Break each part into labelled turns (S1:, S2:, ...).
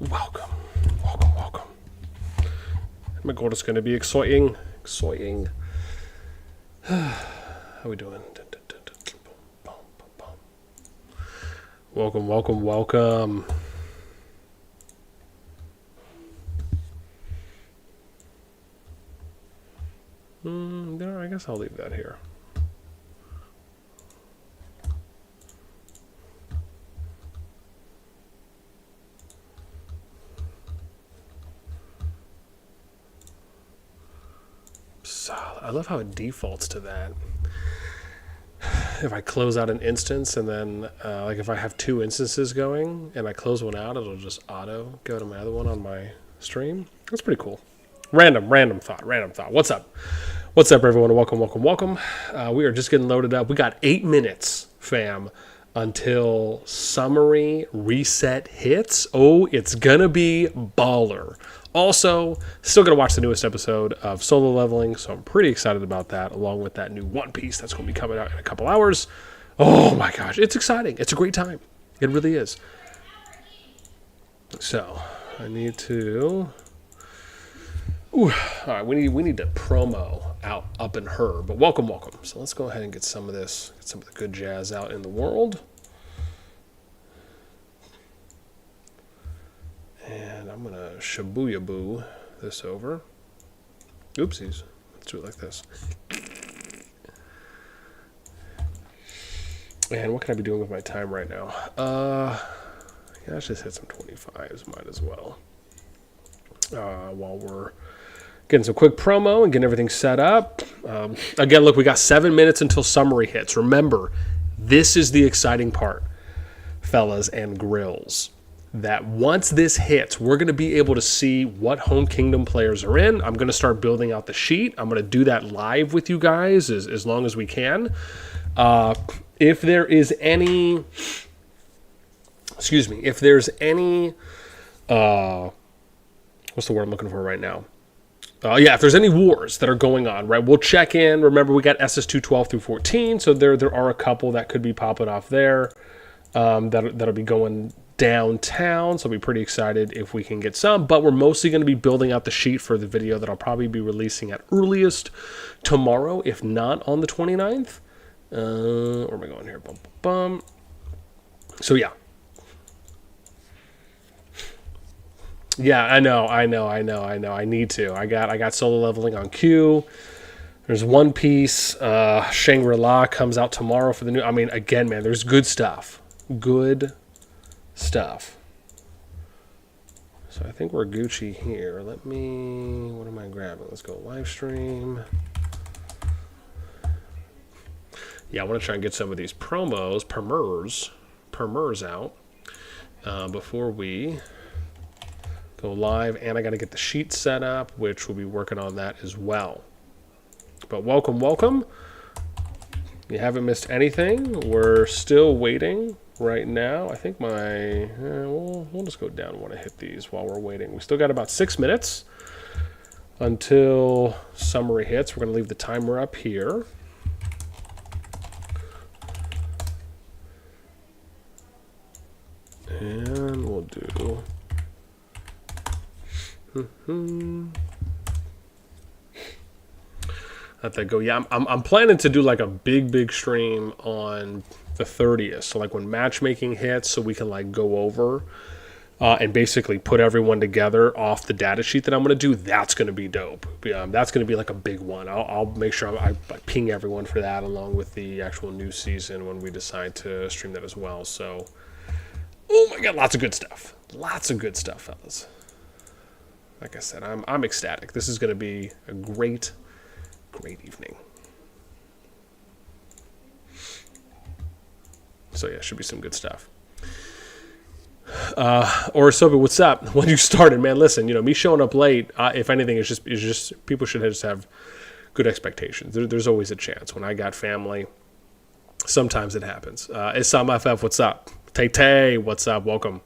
S1: Welcome, welcome, welcome. My god, it's going to be exciting. Exciting. How we doing? Welcome, welcome, welcome. There, I guess I'll leave that here. Solid. I love how it defaults to that. If I close out an instance and then, like if I have two instances going and I close one out, it'll just auto go to my other one on my stream. That's pretty cool. Random thought. What's up? What's up, everyone? Welcome, welcome, welcome. We are just getting loaded up. We got 8 minutes, fam, until summary reset hits. Oh, it's gonna be baller. Also, still gonna watch the newest episode of Solo Leveling, so I'm pretty excited about that, along with that new One Piece that's gonna be coming out in a couple hours. Oh my gosh, it's exciting. It's a great time. It really is. So, I need to... Ooh, all right, we need to promo out up in her, but welcome. So let's go ahead and get some of this, get some of the good jazz out in the world. And I'm gonna Shibuya Boo this over. Oopsies. Let's do it like this. And what can I be doing with my time right now? Yeah, let's just hit some 25s, might as well. While we're getting some quick promo and getting everything set up. Again, look, we got 7 minutes until summary hits. Remember, this is the exciting part, fellas and grills. That once this hits, we're going to be able to see what Home Kingdom players are in. I'm going to start building out the sheet. I'm going to do that live with you guys as long as we can. If there is any... Excuse me. If there's any... what's the word I'm looking for right now? If there's any wars that are going on, right, we'll check in. Remember, we got SS2 12 through 14, so there are a couple that could be popping off there that'll be going downtown, so I'll be pretty excited if we can get some, but we're mostly going to be building out the sheet for the video that I'll probably be releasing at earliest tomorrow, if not on the 29th. Where am I going here? Bum, bum, bum. So, yeah. Yeah, I know. I need to. I got Solo Leveling on queue. There's One Piece. Shangri-La comes out tomorrow for the new... I mean, again, man, there's good stuff. Good stuff. So I think we're Gucci here. Let me... What am I grabbing? Let's go live stream. Yeah, I want to try and get some of these promos, permers out before we... go live, and I got to get the sheet set up, which we'll be working on that as well. But welcome. You haven't missed anything. We're still waiting right now. I think we'll just go down and want to hit these while we're waiting. We still got about 6 minutes until summary hits. We're going to leave the timer up here. And we'll do... Let that go. Yeah, I'm planning to do like a big stream on the 30th. So like when matchmaking hits, so we can like go over and basically put everyone together off the data sheet that I'm going to do. That's going to be dope. That's going to be like a big one. I'll make sure I ping everyone for that along with the actual new season when we decide to stream that as well. So, oh my God, lots of good stuff. Lots of good stuff, fellas. Like I said, I'm ecstatic. This is going to be a great evening. So yeah, should be some good stuff. Sobi, what's up? When you started, man, listen, me showing up late, if anything, is just people should just have good expectations. There's always a chance. When I got family, sometimes it happens. Isam FF, what's up? Tay, what's up? Welcome.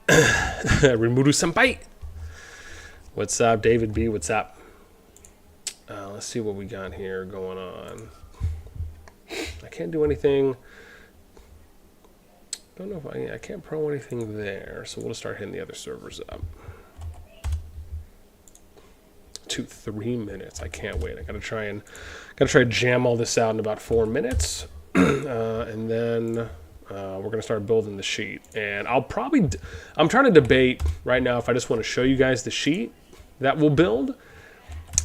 S1: Rimuru Senpai. What's up, David B? What's up? Let's see what we got here going on. I can't do anything Don't know if I can't pro anything there, so we'll just start hitting the other servers up. 3 minutes. I can't wait. I gotta try to jam all this out in about 4 minutes, and then we're gonna start building the sheet. And I'm trying to debate right now if I just want to show you guys the sheet that we'll build,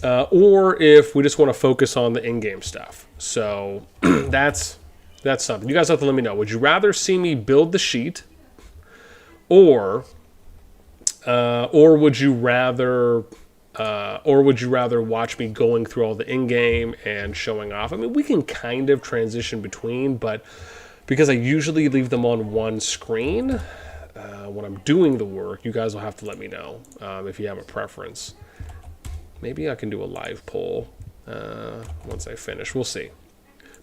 S1: or if we just want to focus on the in-game stuff. So that's something. You guys have to let me know. Would you rather see me build the sheet, or would you rather watch me going through all the in-game and showing off? I mean, we can kind of transition between, but because I usually leave them on one screen when I'm doing the work, you guys will have to let me know if you have a preference. Maybe I can do a live poll once I finish. We'll see.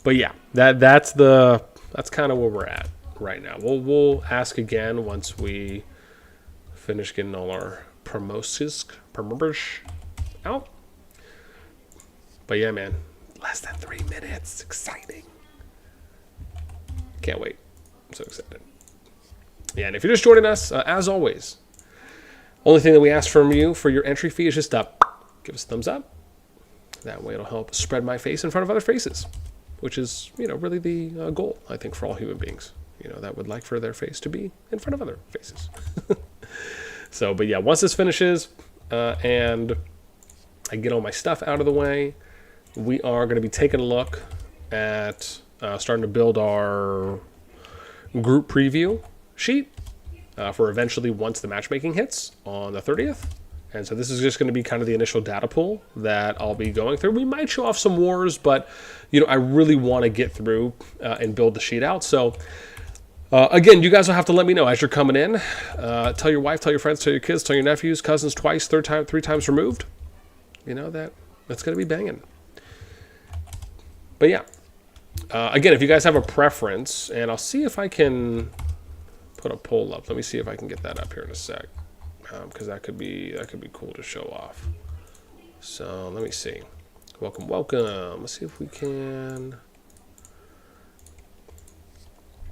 S1: But yeah, that's kind of where we're at right now. We'll ask again once we finish getting all our promotions out. But yeah, man, less than 3 minutes. Exciting. Can't wait. I'm so excited. Yeah, and if you're just joining us, as always, only thing that we ask from you for your entry fee is just give us a thumbs up. That way it'll help spread my face in front of other faces, which is, really the goal, I think, for all human beings, that would like for their face to be in front of other faces. So, but yeah, once this finishes and I get all my stuff out of the way, we are going to be taking a look at starting to build our group preview sheet for eventually once the matchmaking hits on the 30th. And so this is just going to be kind of the initial data pool that I'll be going through. We might show off some wars, but, I really want to get through and build the sheet out. So, again, you guys will have to let me know as you're coming in. Tell your wife, tell your friends, tell your kids, tell your nephews, cousins twice, three times removed. That's going to be banging. But yeah, again, if you guys have a preference, and I'll see if I can put a poll up. Let me see if I can get that up here in a sec, because that could be cool to show off. So let me see. Welcome. Let's see if we can.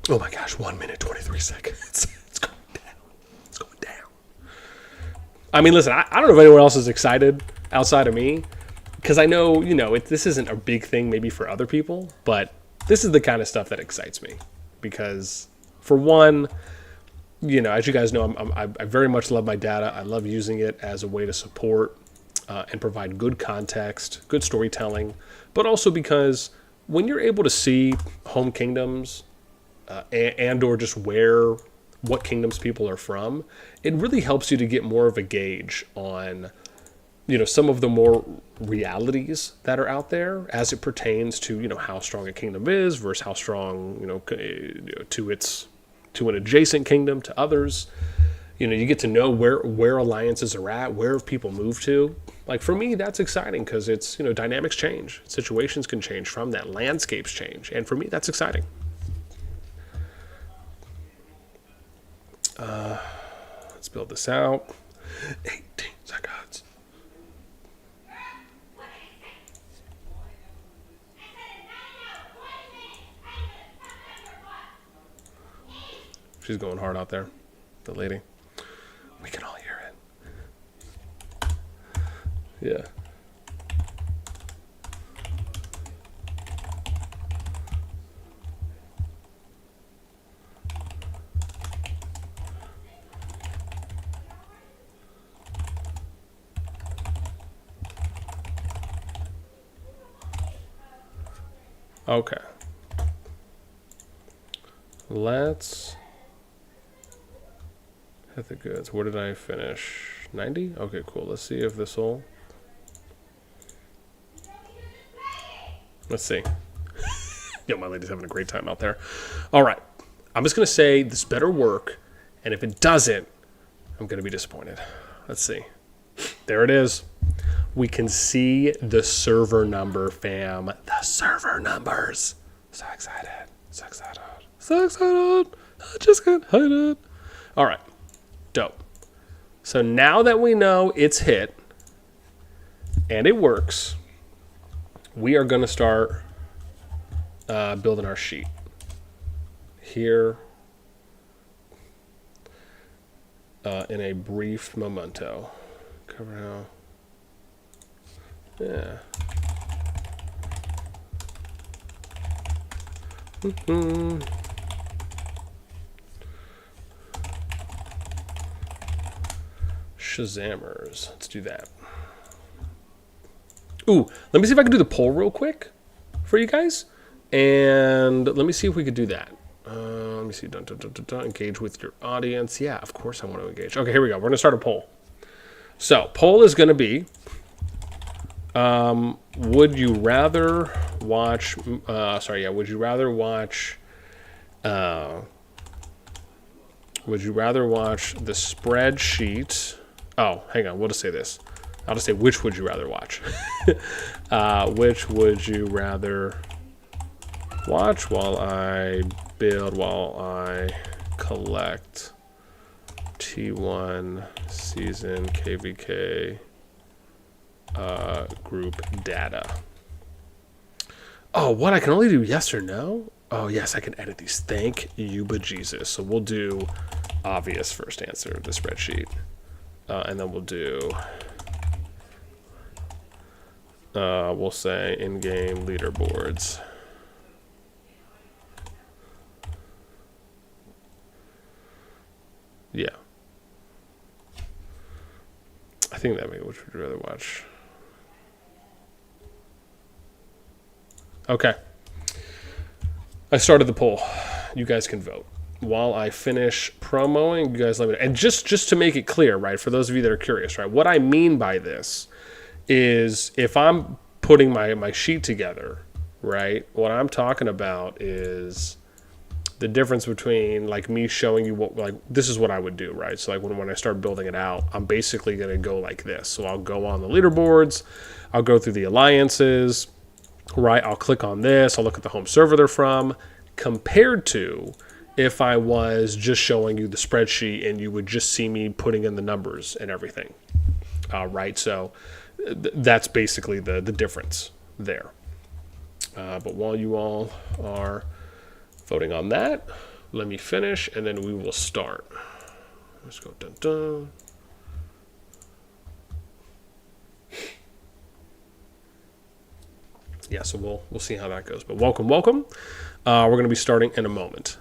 S1: Oh my gosh, 1 minute, 23 seconds. It's going down. It's going down. I mean, listen, I don't know if anyone else is excited outside of me, because I know, this isn't a big thing maybe for other people, but this is the kind of stuff that excites me. Because, for one, as you guys know, I very much love my data. I love using it as a way to support and provide good context, good storytelling, but also because when you're able to see home kingdoms and or just what kingdoms people are from, it really helps you to get more of a gauge on, some of the more realities that are out there as it pertains to, how strong a kingdom is versus how strong, to an adjacent kingdom, to others. You get to know where alliances are at, where people move to. Like, for me, that's exciting because it's, dynamics change. Situations can change from that. Landscapes change. And for me, that's exciting. Let's build this out. 18 seconds. She's going hard out there, the lady. We can all hear it. Yeah. Okay. Let's hit the goods. Where did I finish? 90? Okay, cool. Let's see if this will... Let's see. Yo, my lady's having a great time out there. All right. I'm just going to say this better work, and if it doesn't, I'm going to be disappointed. Let's see. There it is. We can see the server number, fam. The server numbers. So excited. So excited. So excited. I just can't hide it. All right. Dope. So now that we know it's hit and it works, we are going to start building our sheet. Here in a brief memento. Cover how. Yeah. Shazammers. Let's do that. Ooh, let me see if I can do the poll real quick for you guys. And let me see if we could do that. Let me see. Engage with your audience. Yeah, of course I want to engage. Okay, here we go. We're going to start a poll. So, poll is going to be, would you rather watch, would you rather watch the spreadsheet? Oh, hang on, we'll just say this. I'll just say, which would you rather watch? Which would you rather watch while I collect T1 season KvK group data? Oh, what? I can only do yes or no? Oh, yes, I can edit these. Thank you, bejesus. So we'll do obvious first answer, the spreadsheet. And then we'll do, we'll say in-game leaderboards. Yeah. I think that may, which would you rather watch? Okay. I started the poll. You guys can vote. While I finish promoing, you guys let me know. And just to make it clear, right, for those of you that are curious, right, what I mean by this is if I'm putting my sheet together, right, what I'm talking about is the difference between like me showing you what, like, this is what I would do, right? So like when I start building it out, I'm basically going to go like this. So I'll go on the leaderboards, I'll go through the alliances, right? I'll click on this, I'll look at the home server they're from, compared to if I was just showing you the spreadsheet and you would just see me putting in the numbers and everything, right? So that's basically the difference there. But while you all are voting on that, let me finish and then we will start. Let's go dun dun. Yeah, so we'll see how that goes. But welcome. We're going to be starting in a moment.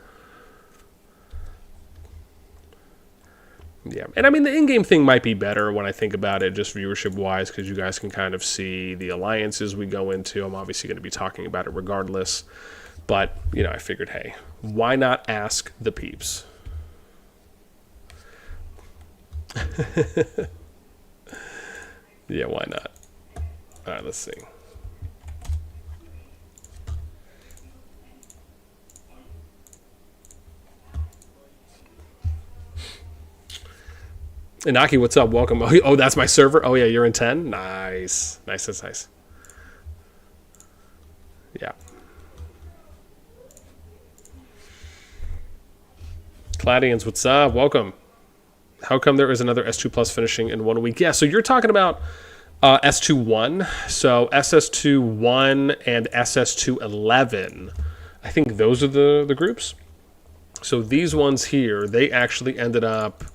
S1: Yeah, and I mean, the in-game thing might be better when I think about it, just viewership-wise, because you guys can kind of see the alliances we go into. I'm obviously going to be talking about it regardless. But, you know, I figured, hey, why not ask the peeps? Yeah, why not? All right, let's see. Inaki, what's up? Welcome. Oh, that's my server? Oh, yeah, you're in 10? Nice. Nice, that's nice. Yeah. Cladians, what's up? Welcome. How come there is another S2 Plus finishing in 1 week? Yeah, so you're talking about S2-1. So SS2-1 and SS2-11. I think those are the groups. So these ones here, they actually ended up...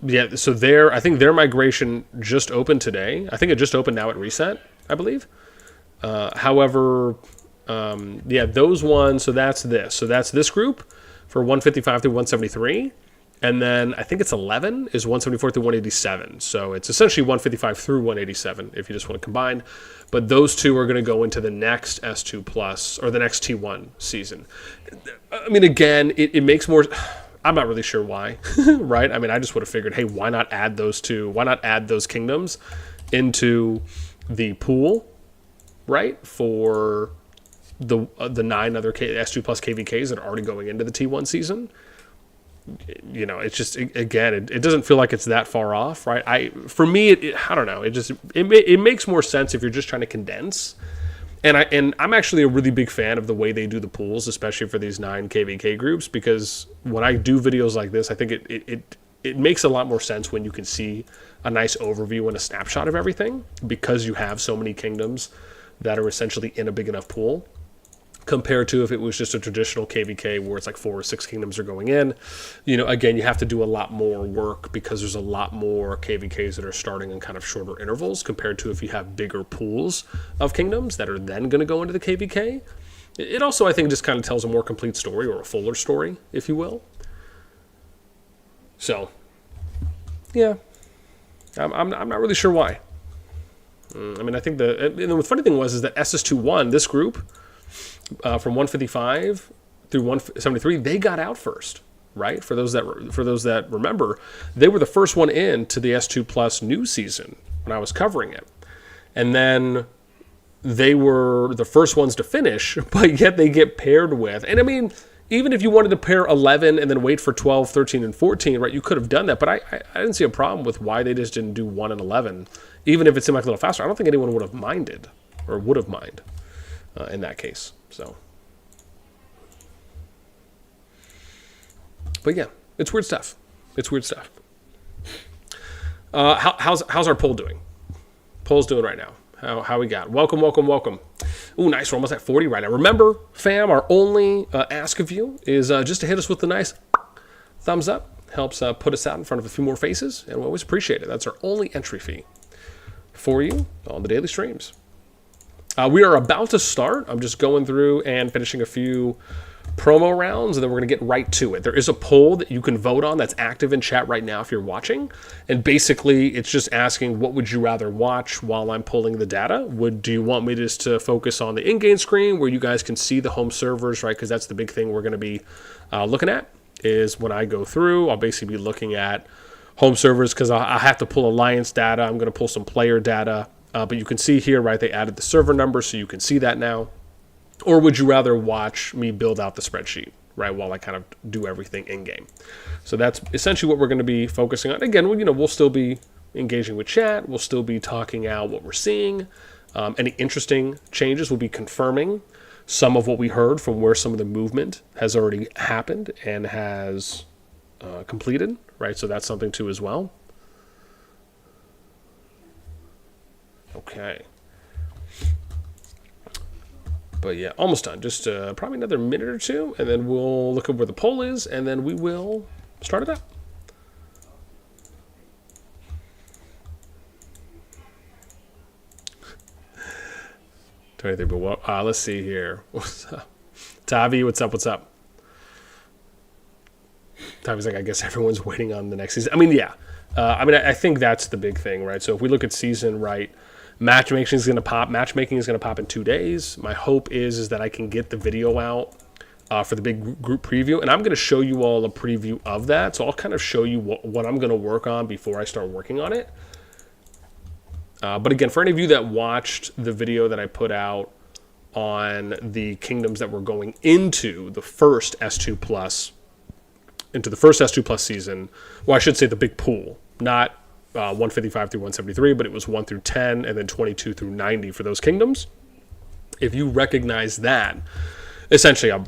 S1: yeah, so I think their migration just opened today. I think it just opened now at reset, I believe. However, yeah, those ones, so that's this. So that's this group for 155 through 173. And then I think it's 11 is 174 through 187. So it's essentially 155 through 187 if you just want to combine. But those two are going to go into the next S2 Plus or the next T1 season. I mean, again, it makes more... I'm not really sure why, right? I mean, I just would have figured, hey, why not add those two? Why not add those kingdoms into the pool, right? For the 9 other S2 Plus KvKs that are already going into the T1 season. You know, it's just, again, it doesn't feel like it's that far off, right? For me, I don't know. It makes more sense if you're just trying to condense. And I'm actually a really big fan of the way they do the pools, especially for these 9 KvK groups, because when I do videos like this, I think it makes a lot more sense when you can see a nice overview and a snapshot of everything, because you have so many kingdoms that are essentially in a big enough pool compared to if it was just a traditional KvK where it's like 4 or 6 kingdoms are going in. You know, again, you have to do a lot more work because there's a lot more KvKs that are starting in kind of shorter intervals compared to if you have bigger pools of kingdoms that are then going to go into the KvK. It also, I think, just kind of tells a more complete story, or a fuller story, if you will. So, yeah, I'm not really sure why. I mean, I think and the funny thing is that SS2-1, this group, from 155 through 173, they got out first, right? For those that remember, they were the first one in to the S2 Plus new season when I was covering it, and then they were the first ones to finish, but yet they get paired with, and I mean, even if you wanted to pair 11 and then wait for 12, 13, and 14, right, you could have done that. But I didn't see a problem with why they just didn't do 1 and 11. Even if it seemed like a little faster, I don't think anyone would have minded, or would have minded in that case. So, but yeah, it's weird stuff. It's weird stuff. How's our poll doing? Poll's doing right now. How we got? Welcome. Ooh, nice. We're almost at 40 right now. Remember, fam, our only ask of you is just to hit us with the nice thumbs up. Helps put us out in front of a few more faces, and we always appreciate it. That's our only entry fee for you on the daily streams. We are about to start. I'm just going through and finishing a few promo rounds, and then we're going to get right to it. There is a poll that you can vote on that's active in chat right now if you're watching, and basically it's just asking, what would you rather watch while I'm pulling the data? Do you want me just to focus on the in-game screen where you guys can see the home servers, right? Because that's the big thing we're going to be looking at, is when I go through, I'll basically be looking at home servers because I have to pull alliance data. I'm going to pull some player data, but you can see here, right, they added the server number, so you can see that now. Or would you rather watch me build out the spreadsheet, right, while I kind of do everything in-game? So that's essentially what we're going to be focusing on. Again, we'll still be engaging with chat. We'll still be talking out what we're seeing. Any interesting changes, we'll be confirming some of what we heard from where some of the movement has already happened and has completed, right? So that's something too as well. Okay. But yeah, almost done. Just probably another minute or two, and then we'll look at where the poll is, and then we will start it up. But what? Let's see here. What's up, Tavi? What's up? Tavi's like, I guess everyone's waiting on the next season. I mean, yeah. I think that's the big thing, right? So if we look at season, right, matchmaking is going to pop. Matchmaking is going to pop in 2 days. My hope is that I can get the video out for the big group preview, and I'm going to show you all a preview of that. So I'll kind of show you what I'm going to work on before I start working on it. But again, for any of you that watched the video that I put out on the kingdoms that were going into the first S2 Plus, season, well, I should say the big pool, not 155 through 173, but it was 1 through 10 and then 22 through 90 for those kingdoms. If you recognize that, essentially I'm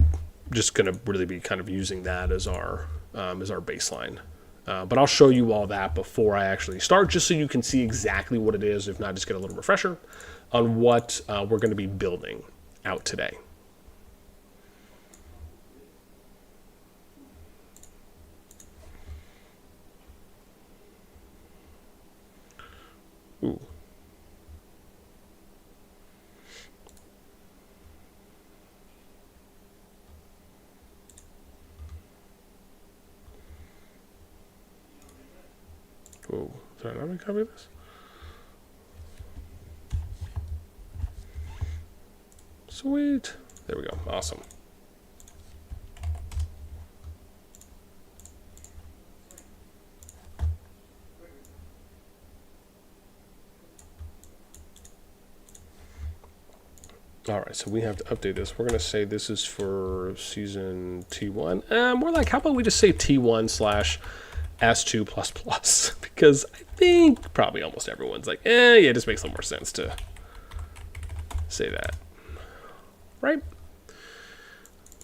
S1: just going to really be kind of using that as our baseline. But I'll show you all that before I actually start, just so you can see exactly what it is, if not just get a little refresher on what we're going to be building out today. Ooh. Ooh. Sorry, let me copy this. Sweet. There we go. Awesome. All right, so we have to update this. We're going to say this is for season T1. More like, how about we just say T1/S2++? Because I think probably almost everyone's like, yeah, it just makes a little more sense to say that. Right?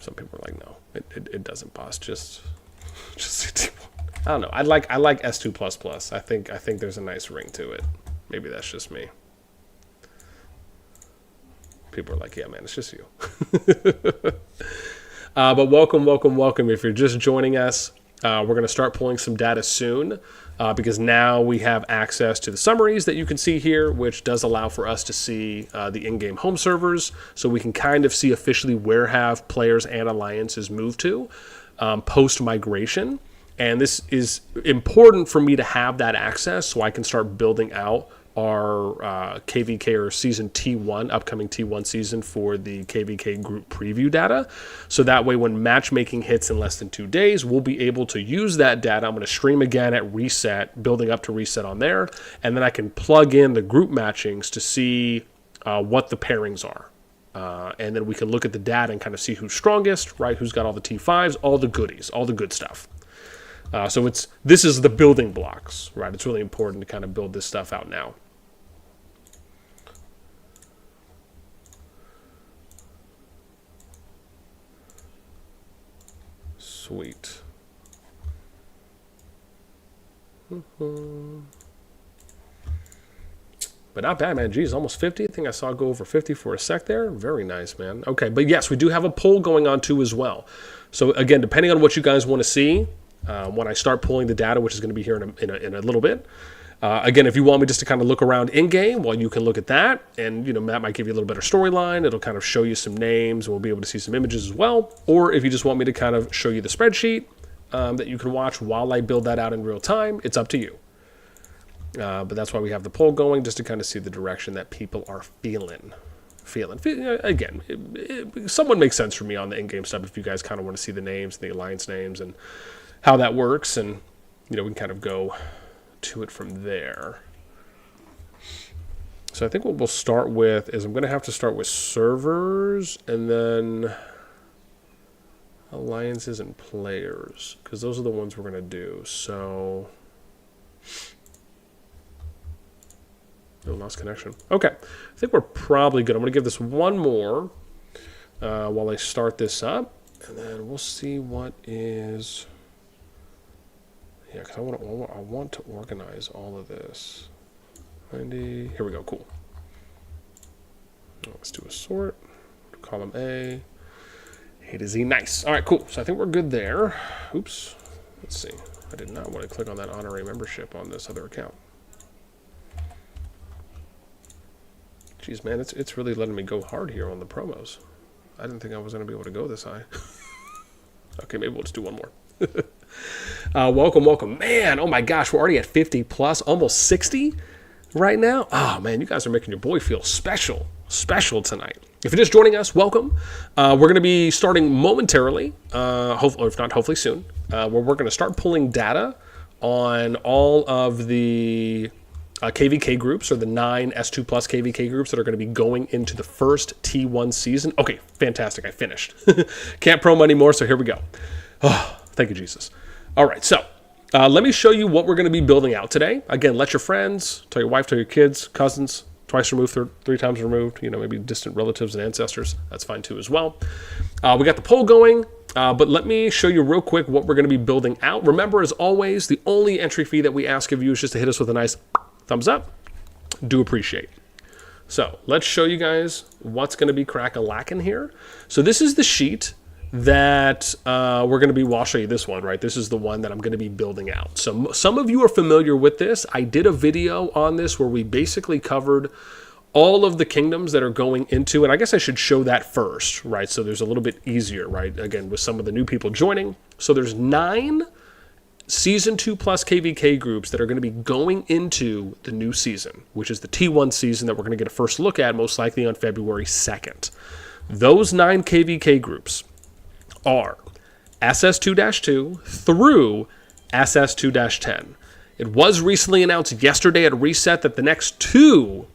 S1: Some people are like, no, it doesn't, boss. Just say T1. I don't know. I like S2++. I think there's a nice ring to it. Maybe that's just me. People are like, yeah, man, it's just you. But welcome. If you're just joining us, we're going to start pulling some data soon because now we have access to the summaries that you can see here, which does allow for us to see the in-game home servers. So we can kind of see officially where have players and alliances moved to post-migration. And this is important for me to have that access so I can start building out our KvK or season T1, upcoming T1 season for the KvK group preview data. So that way when matchmaking hits in less than 2 days, we'll be able to use that data. I'm going to stream again at reset, building up to reset on there. And then I can plug in the group matchings to see what the pairings are. And then we can look at the data and kind of see who's strongest, right? Who's got all the T5s, all the goodies, all the good stuff. So this is the building blocks, right? It's really important to kind of build this stuff out now. Sweet. But not bad, man. Geez, almost 50. I think I saw it go over 50 for a sec there. Very nice, man. Okay, but yes, we do have a poll going on too as well. So again, depending on what you guys want to see, when I start pulling the data, which is going to be here in a little bit. Again, if you want me just to kind of look around in-game, well, you can look at that. And, that might give you a little better storyline. It'll kind of show you some names. And we'll be able to see some images as well. Or if you just want me to kind of show you the spreadsheet that you can watch while I build that out in real time, it's up to you. But that's why we have the poll going, just to kind of see the direction that people are feeling. Again, somewhat makes sense for me on the in-game stuff if you guys kind of want to see the names, the alliance names, and how that works. And, we can kind of go to it from there. So I think what we'll start with is I'm going to have to start with servers and then alliances and players, because those are the ones we're going to do. So... Oh, lost connection. Okay. I think we're probably good. I'm going to give this one more while I start this up. And then we'll see what is... Yeah, because I want to organize all of this. 90. Here we go. Cool. Let's do a sort. Column A. A to Z. Nice. All right, cool. So I think we're good there. Oops. Let's see. I did not want to click on that honorary membership on this other account. Jeez, man, it's really letting me go hard here on the promos. I didn't think I was going to be able to go this high. Okay, maybe we'll just do one more. Welcome. Man, oh my gosh, we're already at 50 plus, almost 60 right now. Oh, man, you guys are making your boy feel special tonight. If you're just joining us, welcome. We're going to be starting momentarily, hopefully, if not hopefully soon, where we're going to start pulling data on all of the... KvK groups, or the 9 S2 plus KvK groups that are going to be going into the first T1 season. Okay, fantastic. I finished. Can't promo anymore, so here we go. Oh, thank you, Jesus. All right, so let me show you what we're going to be building out today. Again, let your friends, tell your wife, tell your kids, cousins, twice removed, three times removed, maybe distant relatives and ancestors. That's fine too as well. We got the poll going. But let me show you real quick what we're going to be building out. Remember, as always, the only entry fee that we ask of you is just to hit us with a nice thumbs up. Do appreciate. So let's show you guys what's going to be crack-a-lackin' here. So this is the sheet that we're going to be, well, I'll show you this one, right? This is the one that I'm going to be building out. So some of you are familiar with this. I did a video on this where we basically covered all of the kingdoms that are going into, and I guess I should show that first, right? So there's a little bit easier, right? Again, with some of the new people joining. So there's 9 Season 2 plus KvK groups that are going to be going into the new season, which is the T1 season that we're going to get a first look at most likely on February 2nd. Those 9 KvK groups are SS2-2 through SS2-10. It was recently announced yesterday at Reset that the next 2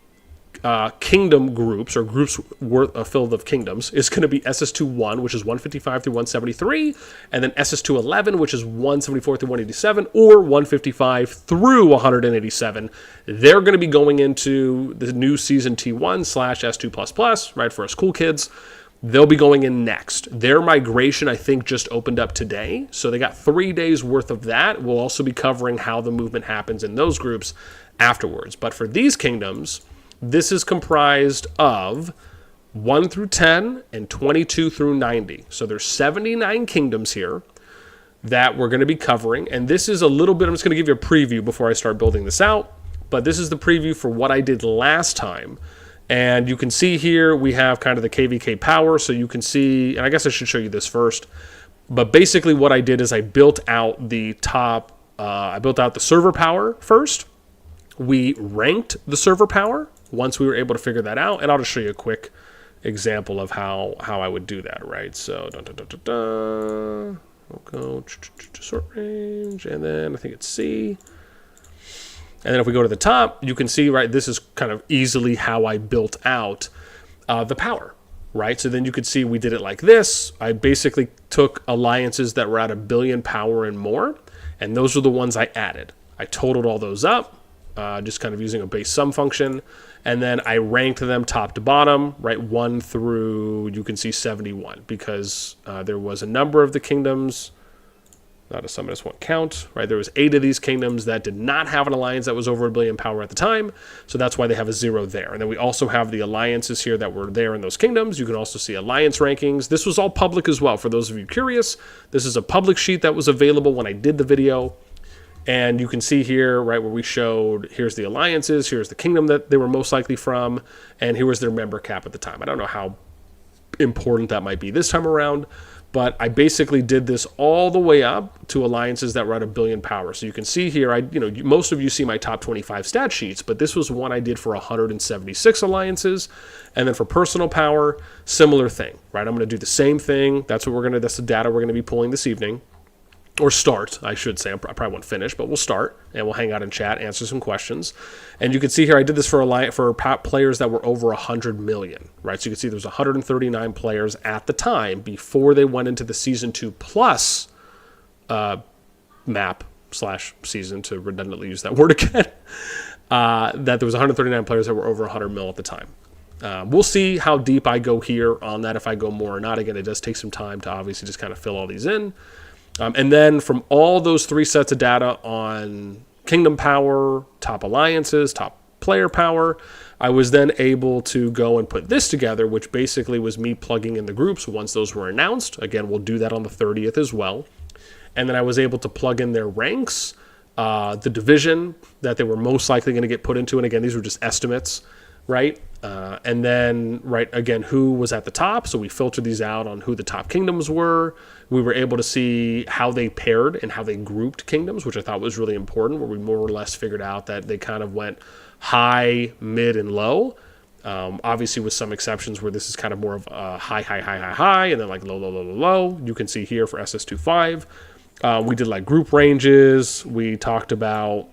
S1: kingdom groups, or groups filled of kingdoms, is going to be SS2-1, which is 155 through 173, and then SS2-11, which is 174 through 187, or 155 through 187. They're going to be going into the new season T1/S2++, right, for us cool kids. They'll be going in next. Their migration, I think, just opened up today, so they got 3 days worth of that. We'll also be covering how the movement happens in those groups afterwards. But for these kingdoms, this is comprised of 1 through 10 and 22 through 90. So there's 79 kingdoms here that we're going to be covering. And this is a little bit, I'm just going to give you a preview before I start building this out. But this is the preview for what I did last time. And you can see here we have kind of the KvK power. So you can see, and I guess I should show you this first. But basically what I did is I built out the top, I built out the server power first. We ranked the server power once we were able to figure that out. And I'll just show you a quick example of how I would do that, right? So, we'll go sort range, and then I think it's C. And then if we go to the top, you can see, right, this is kind of easily how I built out the power, right? So then you could see we did it like this. I basically took alliances that were at 1 billion power and more, and those are the ones I added. I totaled all those up, just kind of using a base sum function, and then I ranked them top to bottom, right, 1 through, you can see 71, because there was a number of the kingdoms, not a sum, I just want count, right? There was 8 of these kingdoms that did not have an alliance that was over 1 billion power at the time, so that's why they have a 0 there. And then we also have the alliances here that were there in those kingdoms. You can also see alliance rankings. This was all public as well, for those of you curious. This is a public sheet that was available when I did the video. And you can see here, right, where we showed, here's the alliances, here's the kingdom that they were most likely from, and here was their member cap at the time. I don't know how important that might be this time around, but I basically did this all the way up to alliances that were at 1 billion power. So you can see here, most of you see my top 25 stat sheets, but this was one I did for 176 alliances. And then for personal power, similar thing, right? I'm going to do the same thing. That's the data we're going to be pulling this evening. Or start, I should say. I probably won't finish, but we'll start, and we'll hang out and chat, answer some questions. And you can see here, I did this for players that were over 100 million, right? So you can see there's 139 players at the time before they went into the Season 2 Plus map/season, to redundantly use that word again, that there was 139 players that were over 100 mil at the time. We'll see how deep I go here on that, if I go more or not. Again, it does take some time to obviously just kind of fill all these in. And then from all those 3 sets of data on kingdom power, top alliances, top player power, I was then able to go and put this together, which basically was me plugging in the groups once those were announced. Again, we'll do that on the 30th as well. And then I was able to plug in their ranks, the division that they were most likely going to get put into. And again, these were just estimates, right? And then, right, again, who was at the top. So we filtered these out on who the top kingdoms were. We were able to see how they paired and how they grouped kingdoms, which I thought was really important, where we more or less figured out that they kind of went high, mid, and low. Obviously with some exceptions where this is kind of more of a high, high, high, high, high, and then like low, low, low, low, low. You can see here for SS25. We did like group ranges. We talked about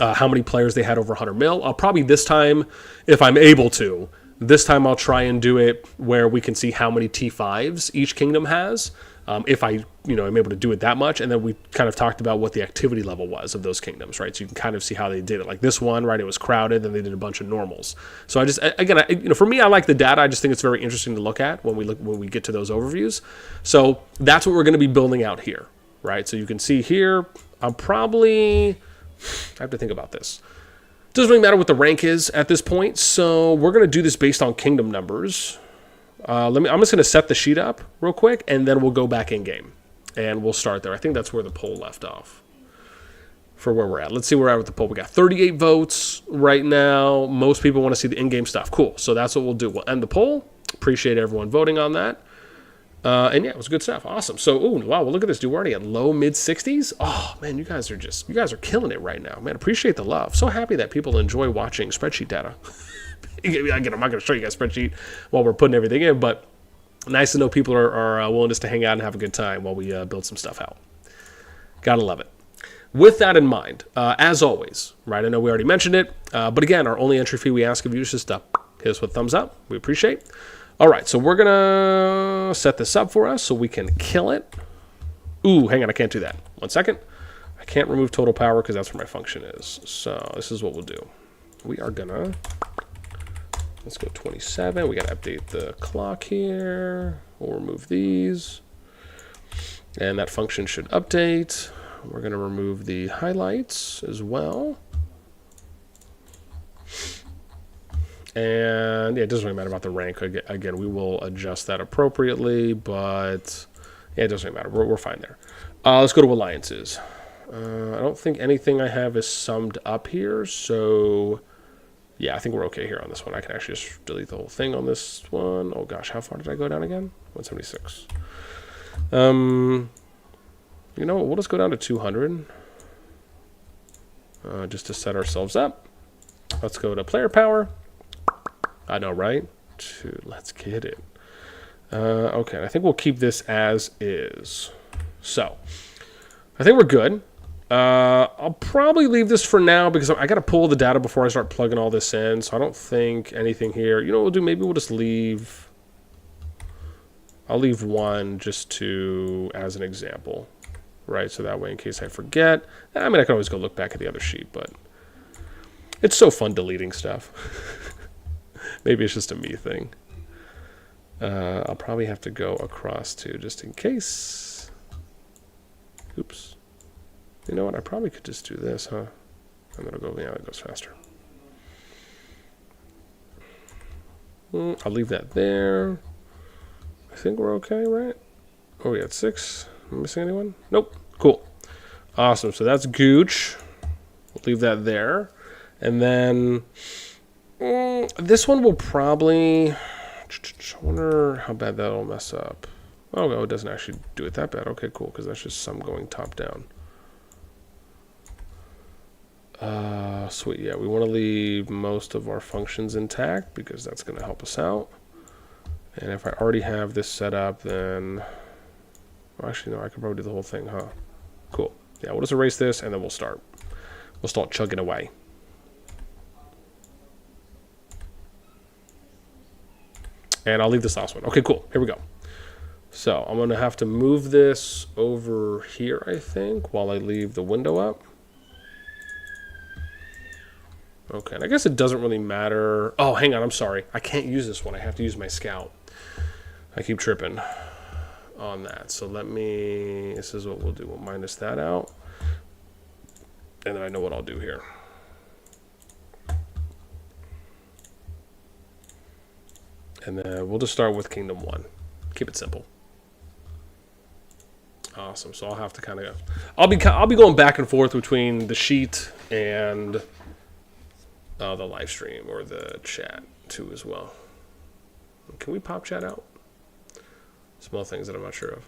S1: how many players they had over 100 mil. I'll probably this time, if I'm able to, I'll try and do it where we can see how many T5s each kingdom has. If I, am able to do it that much. And then we kind of talked about what the activity level was of those kingdoms, right? So you can kind of see how they did it. Like this one, right? It was crowded, then they did a bunch of normals. So for me, I like the data. I just think it's very interesting to look at when we get to those overviews. So that's what we're going to be building out here, right? So you can see here, I have to think about this. Doesn't really matter what the rank is at this point. So we're going to do this based on kingdom numbers. I'm just going to set the sheet up real quick, and then we'll go back in game, and we'll start there. I think that's where the poll left off for where we're at. Let's see where we're at with the poll. We got 38 votes right now. Most people want to see the in-game stuff. Cool. So that's what we'll do. We'll end the poll. Appreciate everyone voting on that. And yeah, it was good stuff. Awesome. So, wow, well, look at this. Dude, we're already at low mid 60s. Oh man, you guys are killing it right now, man. Appreciate the love. So happy that people enjoy watching spreadsheet data. Again, I'm not going to show you guys spreadsheet while we're putting everything in, but nice to know people are willing just to hang out and have a good time while we build some stuff out. Gotta love it. With that in mind, as always, right, I know we already mentioned it, but again, our only entry fee we ask of you is just hit us with a thumbs up. We appreciate. All right, so we're going to set this up for us so we can kill it. Ooh, hang on, I can't do that. 1 second. I can't remove total power because that's where my function is. So this is what we'll do. We are going to... Let's go 27. We got to update the clock here. We'll remove these. And that function should update. We're going to remove the highlights as well. And yeah, it doesn't really matter about the rank. Again, we will adjust that appropriately, but yeah, it doesn't really matter. We're fine there. Let's go to alliances. I don't think anything I have is summed up here, so yeah, I think we're okay here on this one. I can actually just delete the whole thing on this one. Oh gosh, how far did I go down again? 176. You know what? We'll just go down to 200. Just to set ourselves up. Let's go to player power. I know, right? Dude, let's get it. Okay, I think we'll keep this as is. So, I think we're good. I'll probably leave this for now because I got to pull the data before I start plugging all this in. So I don't think anything here. You know what we'll do? Maybe we'll just leave. I'll leave one just to as an example, right? So that way, in case I forget. I mean, I can always go look back at the other sheet, but it's so fun deleting stuff. Maybe it's just a me thing. I'll probably have to go across to just in case. Oops. You know what? I probably could just do this, huh? I'm gonna go. Yeah, it goes faster. I'll leave that there. I think we're okay, right? Oh, we had 6. Am I missing anyone? Nope. Cool. Awesome. So that's Gooch. We'll leave that there, and then. This one will probably. I wonder how bad that'll mess up. Oh no, it doesn't actually do it that bad. Okay, cool, because that's just some going top down. Sweet. Yeah, we want to leave most of our functions intact because that's going to help us out. And if I already have this set up, then well, actually no, I could probably do the whole thing, huh? Cool. Yeah, we'll just erase this and then we'll start. We'll start chugging away. And I'll leave this last one. Okay, cool. Here we go. So I'm going to have to move this over here, I think, while I leave the window up. Okay, and I guess it doesn't really matter. Oh, hang on. I'm sorry. I can't use this one. I have to use my scout. I keep tripping on that. So let me... This is what we'll do. We'll minus that out. And then I know what I'll do here. And then we'll just start with Kingdom 1. Keep it simple. Awesome. So I'll have to kind of... I'll be going back and forth between the sheet and the live stream or the chat too as well. Can we pop chat out? Small things that I'm not sure of.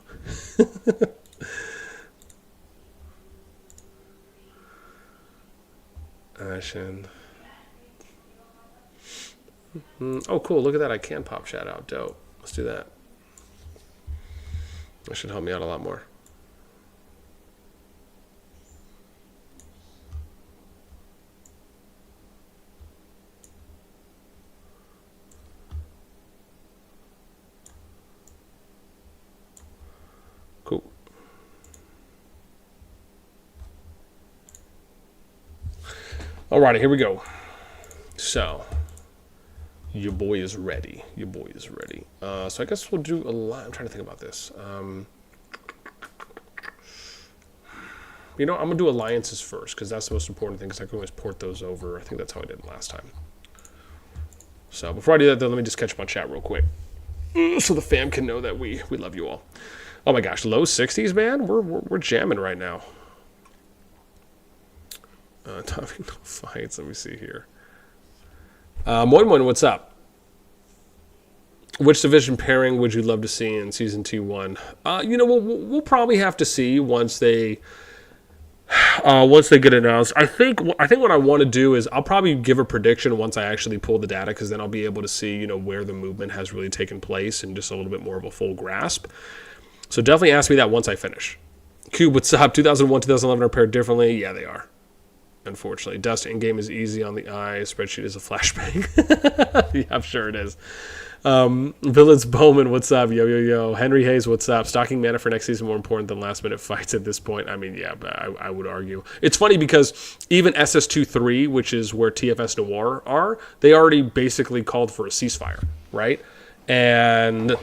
S1: Ashen. Oh, cool. Look at that. I can pop chat out. Dope. Let's do that. That should help me out a lot more. Cool. Alrighty, here we go. So... Your boy is ready. Your boy is ready. So I guess we'll do a lot. I'm trying to think about this. You know, I'm going to do alliances first because that's the most important thing because I can always port those over. I think that's how I did last time. So before I do that, though, let me just catch up on chat real quick so the fam can know that we love you all. Oh my gosh, low 60s, man. We're jamming right now. Topping no fights. Let me see here. Moin, what's up? Which division pairing would you love to see in Season T1? You know, we'll probably have to see once they get announced. I think what I want to do is I'll probably give a prediction once I actually pull the data because then I'll be able to see, you know, where the movement has really taken place and just a little bit more of a full grasp. So definitely ask me that once I finish. Cube, what's up? 2001, 2011 are paired differently? Yeah, they are. Unfortunately, Dust in-game is easy on the eye. Spreadsheet is a flashbang. Yeah, I'm sure it is. Villains Bowman, what's up? Yo. Henry Hayes, what's up? Stocking mana for next season more important than last-minute fights at this point. I mean, yeah, but I would argue. It's funny because even SS2-3, which is where TFS Noir are, they already basically called for a ceasefire, right? And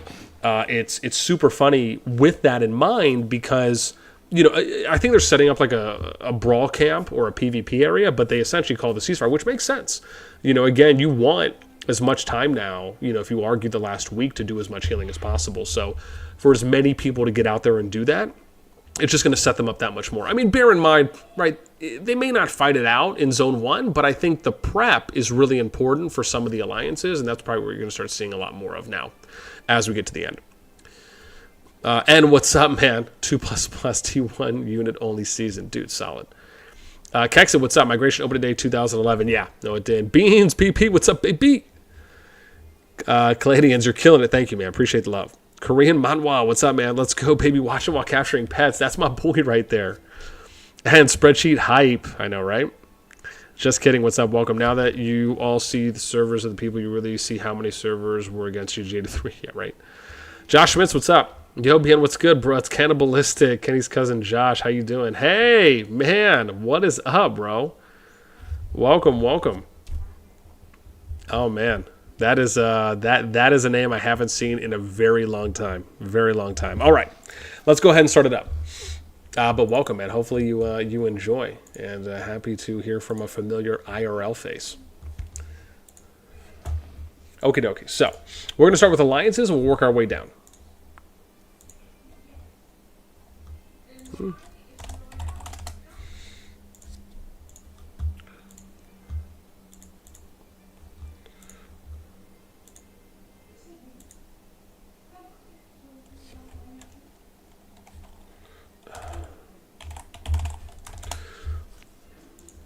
S1: it's super funny with that in mind because... You know, I think they're setting up like a brawl camp or a PvP area, but they essentially call it the ceasefire, which makes sense. You know, again, you want as much time now, if you argue the last week, to do as much healing as possible. So for as many people to get out there and do that, it's just going to set them up that much more. I mean, bear in mind, right, they may not fight it out in Zone 1, but I think the prep is really important for some of the alliances, and that's probably what you're going to start seeing a lot more of now as we get to the end. And what's up, man? 2++ T1 unit only season. Dude, solid. Kexit, what's up? Migration opened day 2011. Yeah, no, it did. Beans, PP, what's up, baby? Caladians, you're killing it. Thank you, man. Appreciate the love. Korean Manhwa, what's up, man? Let's go, baby. Watching while capturing pets. That's my boy right there. And spreadsheet hype. I know, right? Just kidding. What's up? Welcome. Now that you all see the servers of the people, you really see how many servers were against GG83. Yeah, right. Josh Schmitz, what's up? Yo, BN, what's good, bro? It's Cannibalistic. Kenny's cousin Josh. How you doing? Hey, man. What is up, bro? Welcome, welcome. Oh, man. That is that is a name I haven't seen in a very long time. Very long time. All right, let's go ahead and start it up. But welcome, man. Hopefully you enjoy, and happy to hear from a familiar IRL face. Okie dokie. So we're gonna start with alliances, and we'll work our way down.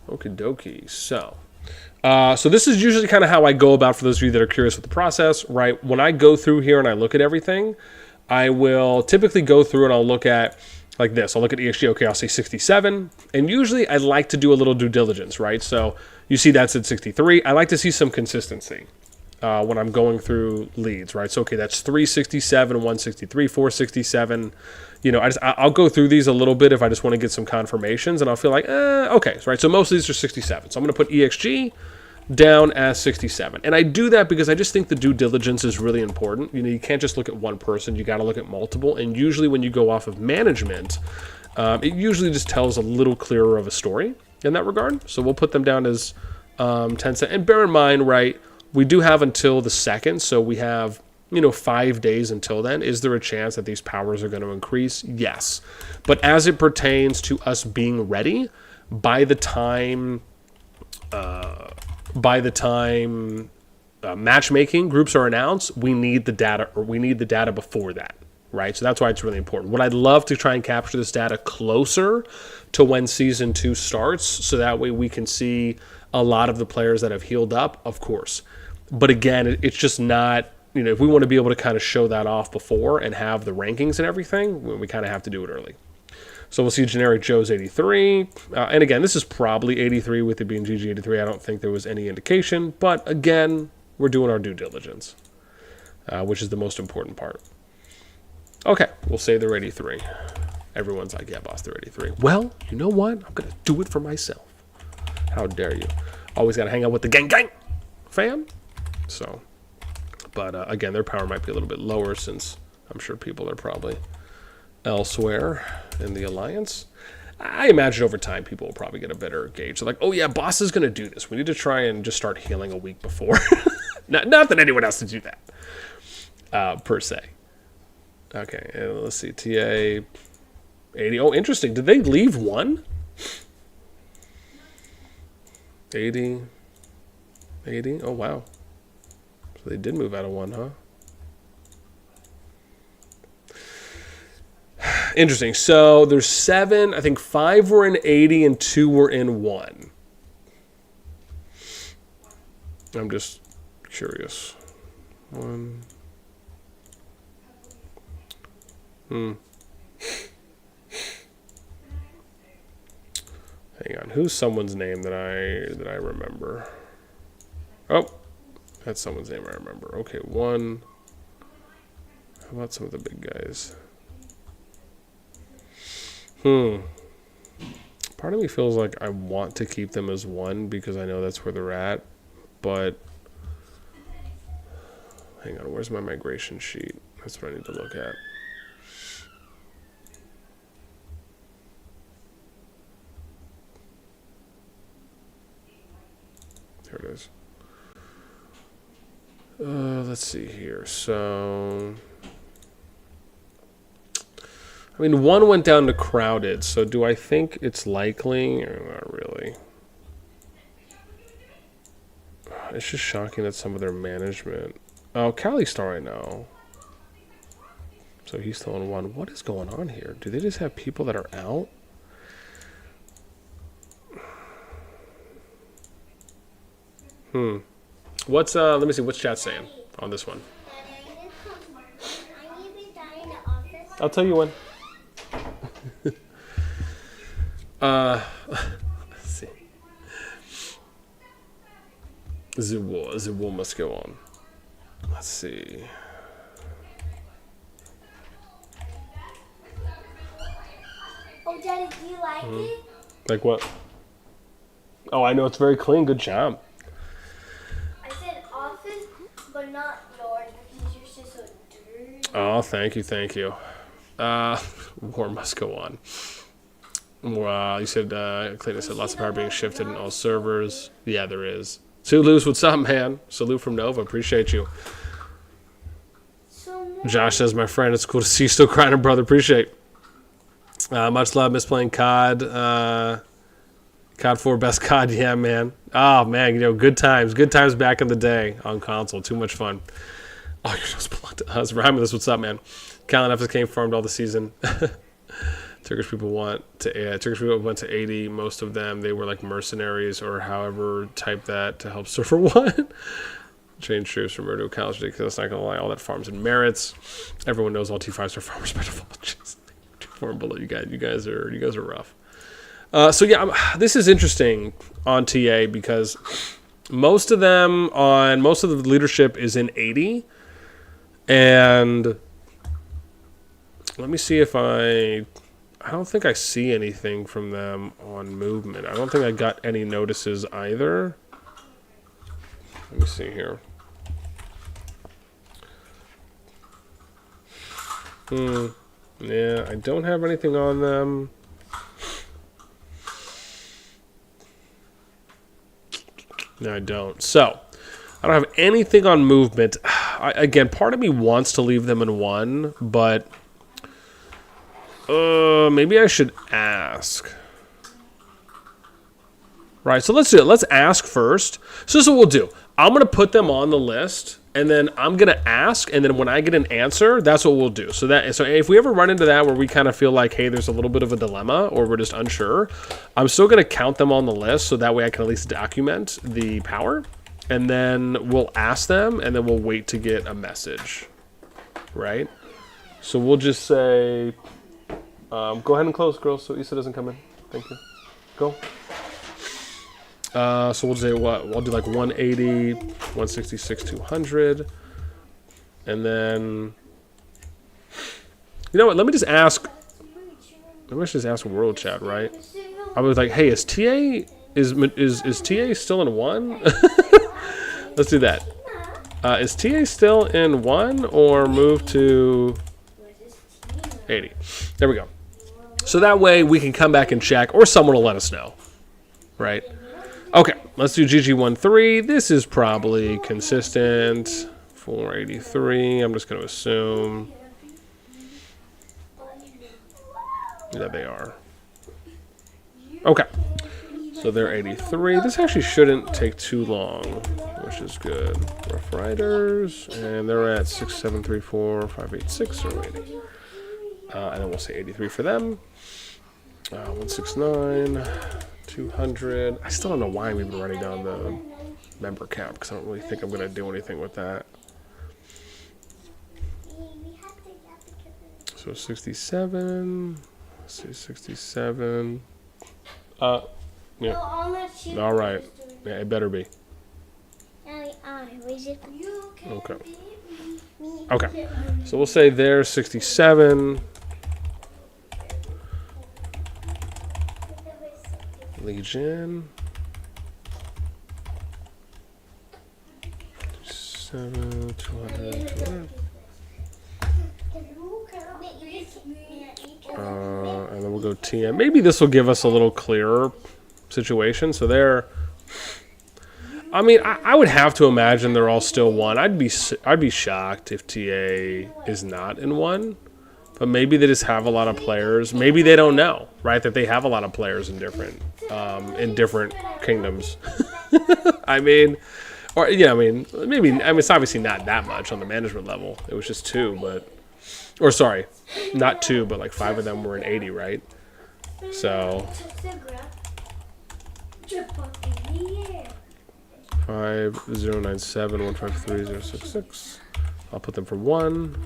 S1: Okie dokie. So this is usually kind of how I go about, for those of you that are curious with the process, right? When I go through here and I look at everything, I will typically go through and I'll look at like this. I'll look at EXG. Okay, I'll say 67. And usually I like to do a little due diligence, right? So you see that's at 63. I like to see some consistency when I'm going through leads, right? So, okay, that's 367, 163, 467. I'll go through these a little bit if I just want to get some confirmations, and I'll feel like, okay, right? So most of these are 67. So I'm going to put EXG down as 67. And I do that because I just think the due diligence is really important. You can't just look at one person. You got to look at multiple. And usually when you go off of management, it usually just tells a little clearer of a story in that regard. So we'll put them down as 10 cents. And bear in mind, right, we do have until the 2nd. So we have 5 days until then. Is there a chance that these powers are going to increase? Yes. But as it pertains to us being ready, by the time matchmaking groups are announced, we need the data, or we need the data before that, right? So that's why it's really important. What I'd love to try and capture this data closer to when Season 2 starts, so that way we can see a lot of the players that have healed up, of course. But again, it's just not, if we want to be able to kind of show that off before and have the rankings and everything, we kind of have to do it early. So we'll see generic Joe's 83. And again, this is probably 83 with it being GG83. I don't think there was any indication. But again, we're doing our due diligence, which is the most important part. Okay, we'll say they're 83. Everyone's like, yeah, boss, they're 83. Well, you know what? I'm going to do it for myself. How dare you? Always got to hang out with the gang fam. So, but again, their power might be a little bit lower since I'm sure people are probably elsewhere in the alliance. I imagine over time people will probably get a better gauge. They're like, oh yeah, boss is going to do this. We need to try and just start healing a week before. not that anyone has to do that, per se. Okay, and let's see, TA 80. Oh, interesting. Did they leave 1? 80. Oh, wow. So they did move out of 1, huh? Interesting. So there's 7. I think 5 were in 80 and 2 were in 1. I'm just curious. 1. Hang on. Who's someone's name that I remember? Oh, that's someone's name I remember. Okay, 1. How about some of the big guys? Part of me feels like I want to keep them as 1 because I know that's where they're at, but hang on, where's my migration sheet? That's what I need to look at. There it is. Let's see here. So, I mean, one went down to crowded. So, do I think it's likely or not really? It's just shocking that some of their management. Oh, Cali's star right now. So he's still in one. What is going on here? Do they just have people that are out? What's let me see. What's chat saying on this one? I'll tell you when. Let's see. The war must go on. Let's see.
S2: Oh, Daddy, do you like it?
S1: Like what? Oh, I know it's very clean. Good job.
S2: I said office, but not yours because yours is so dirty.
S1: Oh, thank you, thank you. War must go on. You said, Clayton said lots of power being shifted in all servers. Yeah, there is. Sulus, what's up, man? Salute from Nova. Appreciate you. Josh says, my friend, it's cool to see you still crying, brother. Appreciate. Much love. Miss playing COD. COD 4 best COD. Yeah, man. Oh, man. You know, good times. Good times back in the day on console. Too much fun. Oh, you're supposed to belong to us. Rhyme with us. What's up, man? Callan FSK farmed all the season. Turkish people went to 80. Most of them, they were like mercenaries or however type that to help server one. Change troops from murder to college because that's not gonna lie. All that farms and merits. Everyone knows all T5s are farmers by default. Just 4 and below. You guys are rough. So yeah, this is interesting on TA because most of the leadership is in 80, and let me see if I don't think I see anything from them on movement. I don't think I got any notices either. Let me see here. Yeah, I don't have anything on them. No, I don't. So, I don't have anything on movement. Again, part of me wants to leave them in one, but maybe I should ask. Right, so let's do it. Let's ask first. So this is what we'll do. I'm going to put them on the list, and then I'm going to ask, and then when I get an answer, that's what we'll do. So if we ever run into that where we kind of feel like, hey, there's a little bit of a dilemma, or we're just unsure, I'm still going to count them on the list, so that way I can at least document the power, and then we'll ask them, and then we'll wait to get a message, right? So we'll just say, go ahead and close, girls, so Issa doesn't come in. Thank you. Go. So we'll say what? We'll do like 180, 166, 200. And then, you know what? Let me just ask World Chat, right? I was like, hey, is TA still in one? Let's do that. Is TA still in one or move to 80? There we go. So that way we can come back and check, or someone will let us know, right? Okay, let's do GG13. This is probably consistent. 483. I'm just going to assume. Yeah, they are. Okay, so they're 83. This actually shouldn't take too long, which is good. Rough Riders, and they're at 6734, 586, or 80. And then we'll say 83 for them. 169. 200. I still don't know why we've been running down the member count because I don't really think I'm going to do anything with that. So 67. Let's see, 67. Yeah. All right. Yeah, it better be. Okay. Okay. So we'll say there's 67. Legion. 7, 200, 200. And then we'll go TM. Maybe this will give us a little clearer situation. So they're I mean, I would have to imagine they're all still 1. I'd be shocked if TA is not in 1. But maybe they just have a lot of players. Maybe they don't know, right? That they have a lot of players in different kingdoms. I mean, or yeah, I mean, maybe. I mean, it's obviously not that much on the management level. It was just 2, but, or sorry, not 2, but like 5 of them were in 80, right? So 5097153066. I'll put them for 1.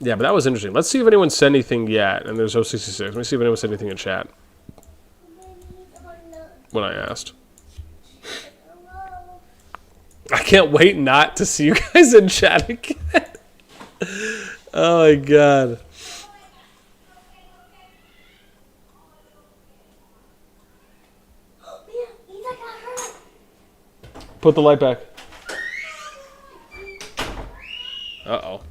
S1: Yeah, but that was interesting. Let's see if anyone said anything yet. And there's 066. Let me see if anyone said anything in chat when I asked. I can't wait not to see you guys in chat again. Oh my god. Put the light back. Uh-oh.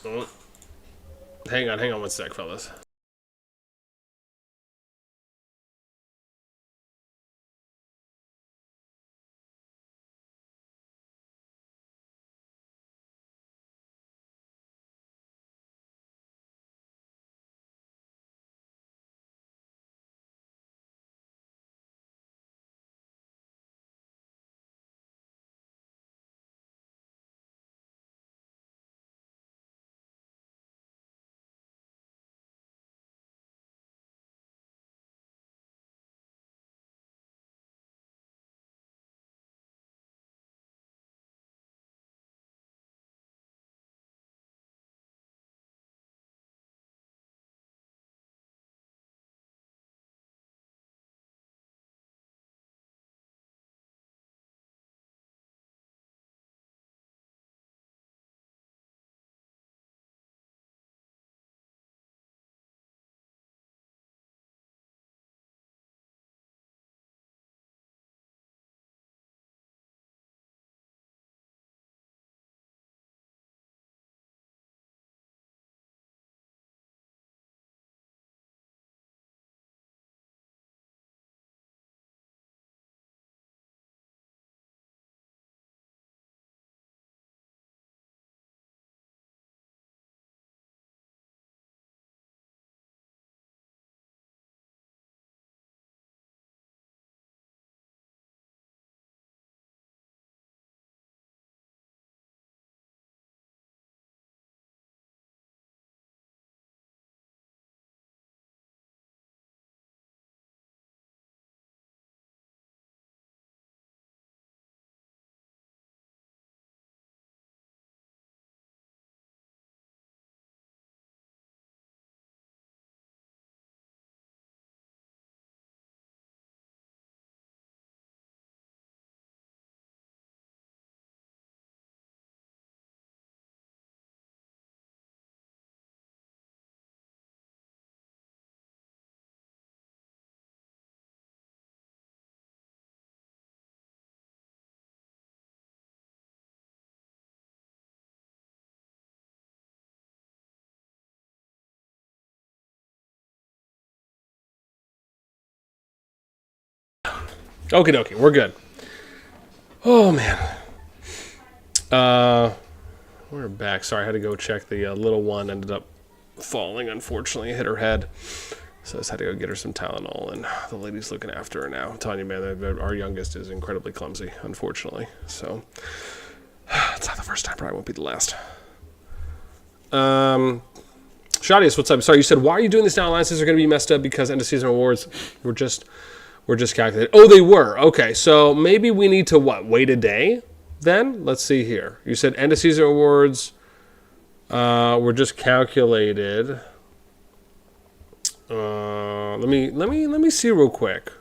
S1: Oh. Hang on 1 sec, fellas. Okie dokie, we're good. Oh man. We're back. Sorry, I had to go check the little one. Ended up falling, unfortunately, hit her head. So I just had to go get her some Tylenol, and the lady's looking after her now. I'm telling you, man, our youngest is incredibly clumsy, unfortunately. So it's not the first time, probably won't be the last. Shadius, what's up? Sorry, you said, why are you doing this now? Alliances are going to be messed up because end of season awards were just calculated. Oh, they were. Okay, so maybe we need to, what, wait a day then? Let's see here. You said end of season awards were just calculated. Let me see real quick.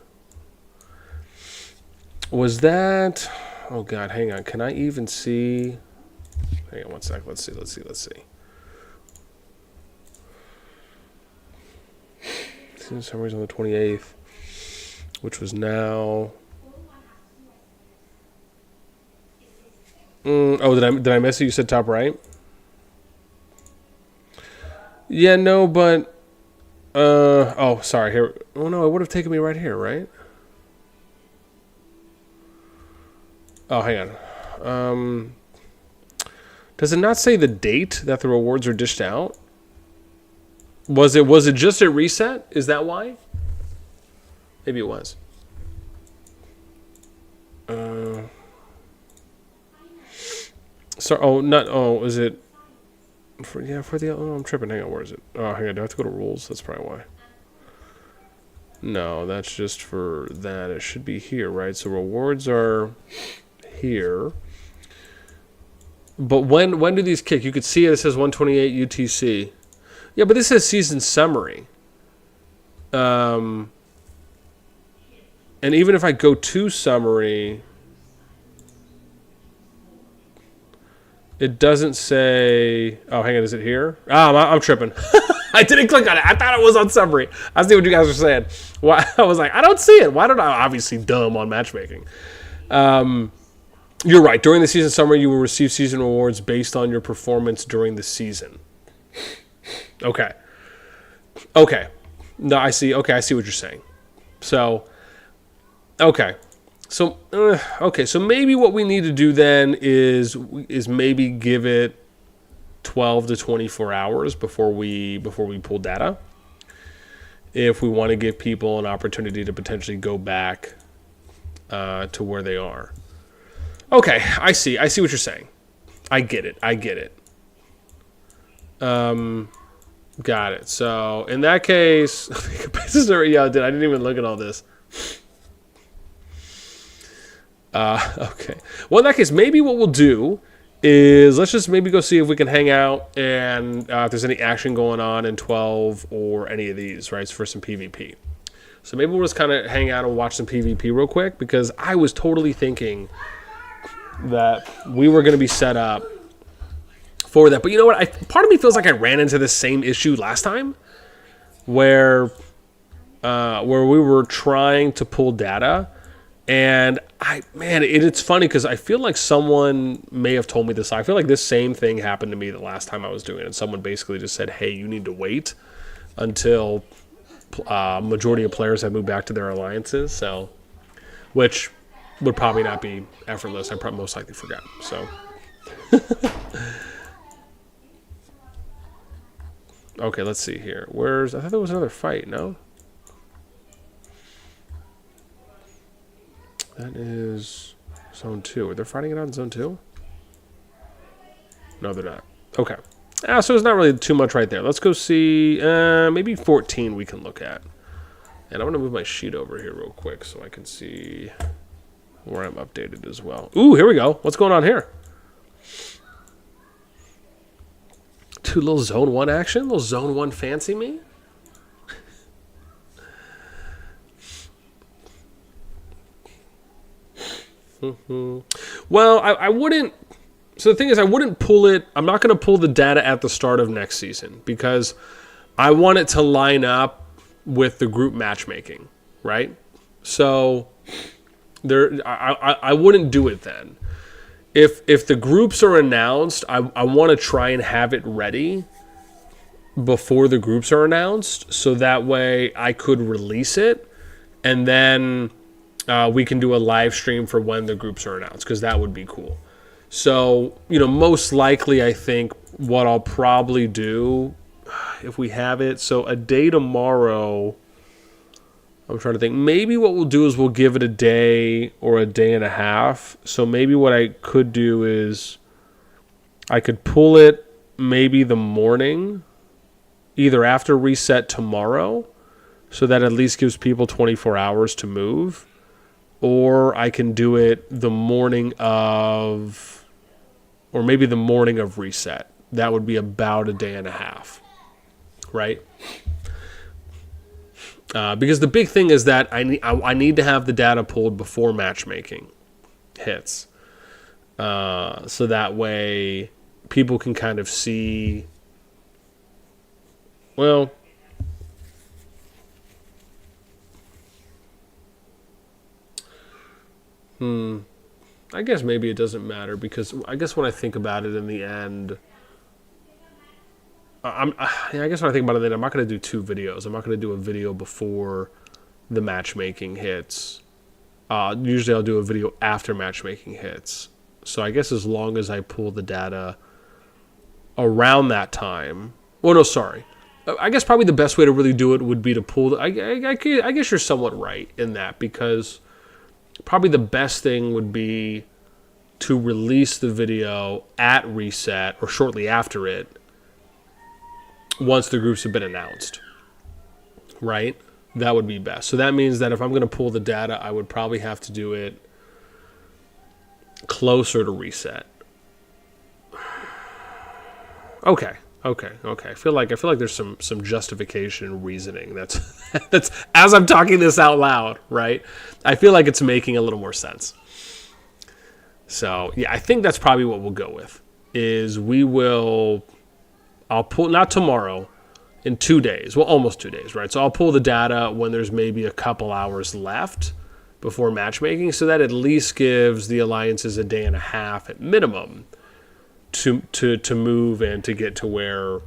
S1: Was that... Oh, God, hang on. Can I even see... Hang on 1 sec. Let's see. Season summaries on the 28th, which was now... Oh, did I miss it? You said top right? Yeah, no, but oh, sorry. Here. Oh no, it would have taken me right here, right? Oh, hang on. Does it not say the date that the rewards are dished out? Was it just at reset? Is that why? Maybe it was. So not is it? For the I'm tripping. Hang on, where is it? Oh, hang on. Do I have to go to rules? That's probably why. No, that's just for that. It should be here, right? So rewards are here. But when do these kick? You could see it. It says 128 UTC. Yeah, but this says season summary. And even if I go to summary, it doesn't say. Oh, hang on. Is it here? I'm tripping. I didn't click on it. I thought it was on summary. I see what you guys are saying. Why? I was like, I don't see it. Why don't I? Obviously, dumb on matchmaking. You're right. During the season summary, you will receive season rewards based on your performance during the season. Okay. No, I see. Okay, I see what you're saying. So, okay. So maybe what we need to do then is maybe give it 12 to 24 hours before we pull data. If we want to give people an opportunity to potentially go back to where they are. Okay, I see what you're saying. I get it. Got it. So in that case, yeah, I didn't even look at all this. Okay. Well, in that case, maybe what we'll do is let's just maybe go see if we can hang out and if there's any action going on in 12 or any of these, right, for some PvP. So maybe we'll just kind of hang out and watch some PvP real quick because I was totally thinking that we were going to be set up for that. But you know what? Part of me feels like I ran into the same issue last time where we were trying to pull data. And it's funny because I feel like someone may have told me this. I feel like this same thing happened to me the last time I was doing it. And someone basically just said, hey, you need to wait until majority of players have moved back to their alliances. So, which would probably not be effortless. I probably most likely forgot. So, okay, let's see here. I thought there was another fight, no? That is zone 2. Are they fighting it on zone 2? No, they're not. Okay. So there's not really too much right there. Let's go see maybe 14 we can look at. And I'm going to move my sheet over here real quick so I can see where I'm updated as well. Ooh, here we go. What's going on here? Two little zone 1 action? Little zone 1 fancy me? Well, I wouldn't. So the thing is, I wouldn't pull it. I'm not going to pull the data at the start of next season because I want it to line up with the group matchmaking, right? So I wouldn't do it then. If the groups are announced, I want to try and have it ready before the groups are announced, so that way I could release it, and then we can do a live stream for when the groups are announced, because that would be cool. So, most likely I think what I'll probably do, if we have it, so a day tomorrow, I'm trying to think, maybe what we'll do is we'll give it a day or a day and a half. So maybe what I could do is I could pull it maybe the morning, either after reset tomorrow, so that at least gives people 24 hours to move. Or I can do it the morning of, or maybe the morning of reset. That would be about a day and a half, right? Because the big thing is that I need to have the data pulled before matchmaking hits. So that way people can kind of see, well, I guess maybe it doesn't matter because I guess when I think about it in the end, I guess when I think about it, then I'm not going to do 2 videos. I'm not going to do a video before the matchmaking hits. Usually I'll do a video after matchmaking hits. So I guess as long as I pull the data around that time. Well, no, sorry. I guess probably the best way to really do it would be to pull. I guess you're somewhat right in that, because probably the best thing would be to release the video at reset or shortly after it, once the groups have been announced, right? That would be best. So that means that if I'm going to pull the data, I would probably have to do it closer to reset. Okay. I feel like there's some justification and reasoning that's as I'm talking this out loud, right? I feel like it's making a little more sense. So yeah, I think that's probably what we'll go with. I'll pull, not tomorrow, in 2 days. Well, almost 2 days, right? So I'll pull the data when there's maybe a couple hours left before matchmaking, so that at least gives the alliances a day and a half at minimum to move and to get to where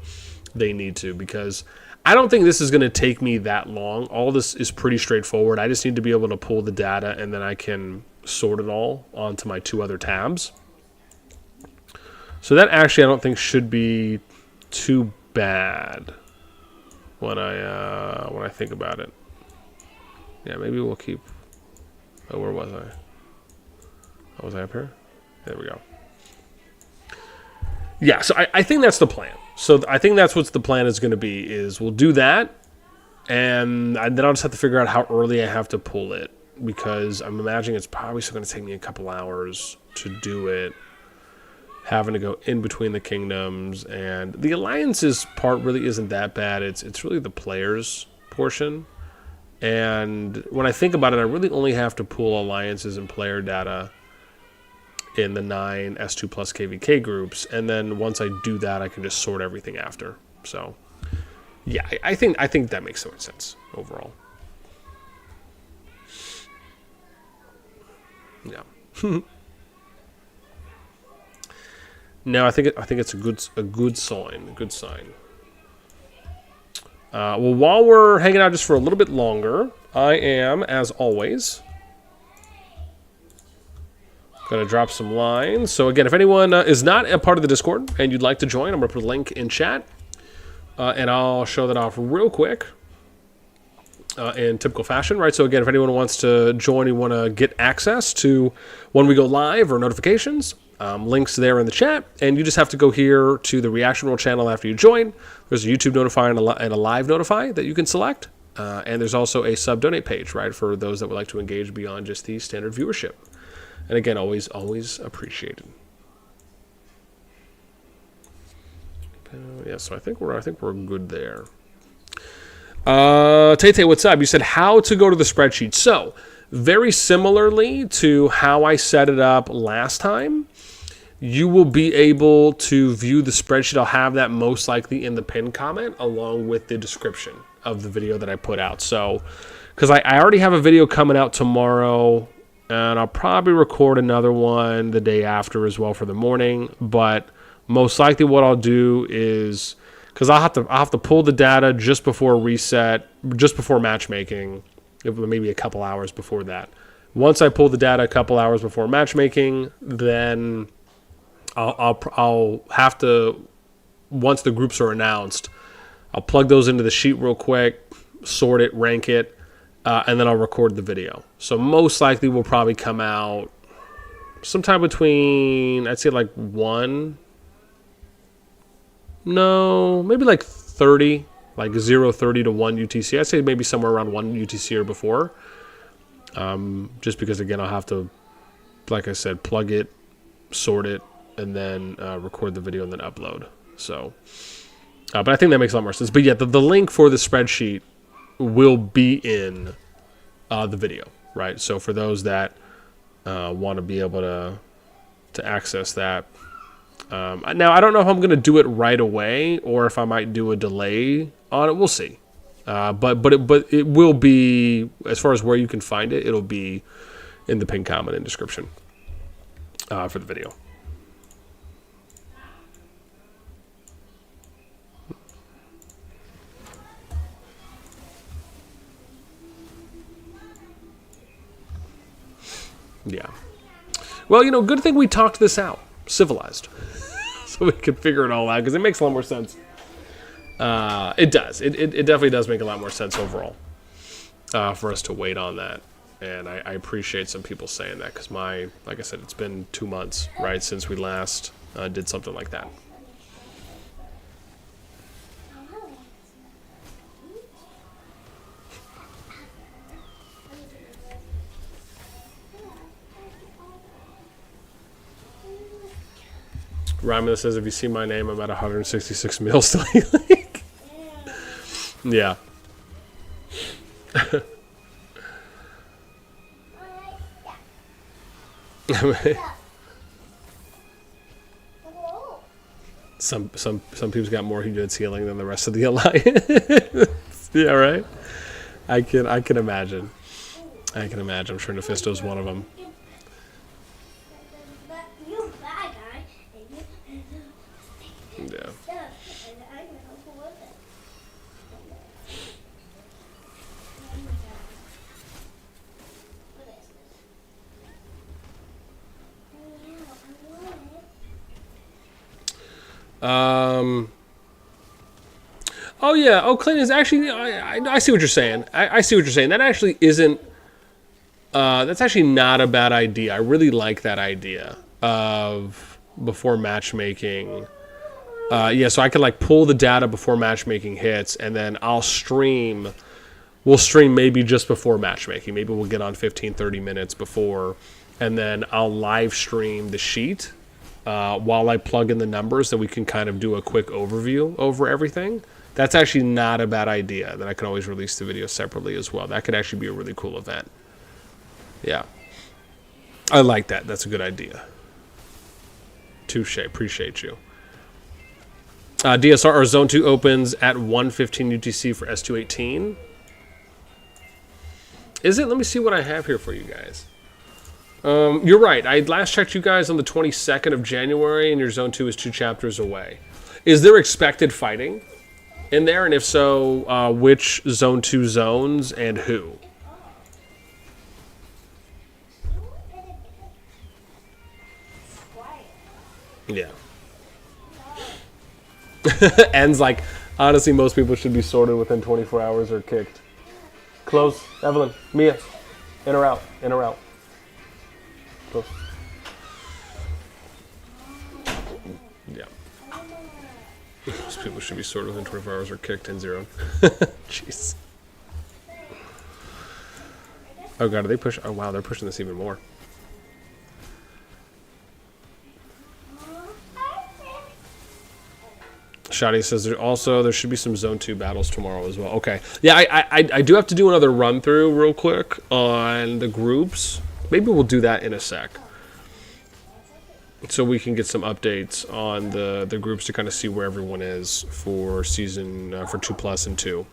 S1: they need to, because I don't think this is going to take me that long. All this is pretty straightforward. I just need to be able to pull the data, and then I can sort it all onto my 2 other tabs. So that actually I don't think should be too bad when I think about it. Yeah, maybe we'll keep. Oh, where was I? Oh, was I up here? There we go. Yeah, so I think that's the plan. So I think that's what the plan is going to be, is we'll do that, and then I'll just have to figure out how early I have to pull it, because I'm imagining it's probably still going to take me a couple hours to do it, having to go in between the kingdoms, and the alliances part really isn't that bad. It's really the players portion, and when I think about it, I really only have to pull alliances and player data in the 9 S2 plus KvK groups, and then once I do that, I can just sort everything after. So yeah, I think that makes so much sense overall. Yeah. No, I think it's a good sign. Well, while we're hanging out just for a little bit longer, I am, as always, going to drop some lines. So again, if anyone is not a part of the Discord and you'd like to join, I'm going to put a link in chat, and I'll show that off real quick in typical fashion, right? So again, if anyone wants to join, you want to get access to when we go live or notifications, links there in the chat, and you just have to go here to the Reaction Roll channel after you join. There's a YouTube notify and a live notify that you can select, and there's also a sub donate page, right, for those that would like to engage beyond just the standard viewership. And again, always appreciated. Yeah, so I think we're good there. Tay, what's up? You said how to go to the spreadsheet. So very similarly to how I set it up last time, you will be able to view the spreadsheet. I'll have that most likely in the pinned comment along with the description of the video that I put out. So, because I already have a video coming out tomorrow, and I'll probably record another one the day after as well for the morning. But most likely what I'll do is, because I'll have to pull the data just before reset, just before matchmaking, maybe a couple hours before that. Once I pull the data a couple hours before matchmaking, then I'll have to, once the groups are announced, I'll plug those into the sheet real quick, sort it, rank it, and then I'll record the video. So most likely will probably come out sometime between, I'd say like maybe like 30, like 0:30 to 1 UTC. I'd say maybe somewhere around 1 UTC or before. Just because, again, I'll have to, like I said, plug it, sort it, and then record the video and then upload. So, but I think that makes a lot more sense. But yeah, the link for the spreadsheet will be in the video, right? So for those that want to be able to access that. Now, I don't know if I'm going to do it right away or if I might do a delay on it. We'll see. But it will be, as far as where you can find it, it'll be in the pinned comment and description for the video. Yeah. Well, you know, good thing we talked this out, civilized, so we could figure it all out, because it makes a lot more sense. It does. It definitely does make a lot more sense overall for us to wait on that. And I appreciate some people saying that, because like I said, it's been 2 months, right, since we last did something like that. Ryman says, if you see my name, I'm at 166 mils still. Yeah. Some people's got more units healing than the rest of the alliance. Yeah, right. I can imagine. I can imagine. I'm sure Nephisto's one of them. Yeah. Oh yeah. Oh, Clinton is actually. I see what you're saying. I see what you're saying. That actually isn't. That's actually not a bad idea. I really like that idea of before matchmaking. Yeah, so I can like pull the data before matchmaking hits, and then I'll stream. We'll stream maybe just before matchmaking. Maybe we'll get on 15, 30 minutes before, and then I'll live stream the sheet while I plug in the numbers, so we can kind of do a quick overview over everything. That's actually not a bad idea. Then I can always release the video separately as well. That could actually be a really cool event. Yeah. I like that. That's a good idea. Touche. Appreciate you. DSR or Zone 2 opens at 1:15 UTC for S218. Is it? Let me see what I have here for you guys. You're right. I last checked you guys on the 22nd of January, and your Zone 2 is 2 chapters away. Is there expected fighting in there? And if so, which Zone 2 zones and who? Yeah. Ends like, honestly, most people should be sorted within 24 hours or kicked. Close. Evelyn. Mia. In or out. In or out. Close. Yeah. Most people should be sorted within 24 hours or kicked and zeroed. Jeez. Oh god, are they push? Oh wow, they're pushing this even more. Shadi says there should be some Zone 2 battles tomorrow as well. Okay. Yeah, I do have to do another run through real quick on the groups. Maybe we'll do that in a sec. So we can get some updates on the groups to kind of see where everyone is for season for 2+ and 2.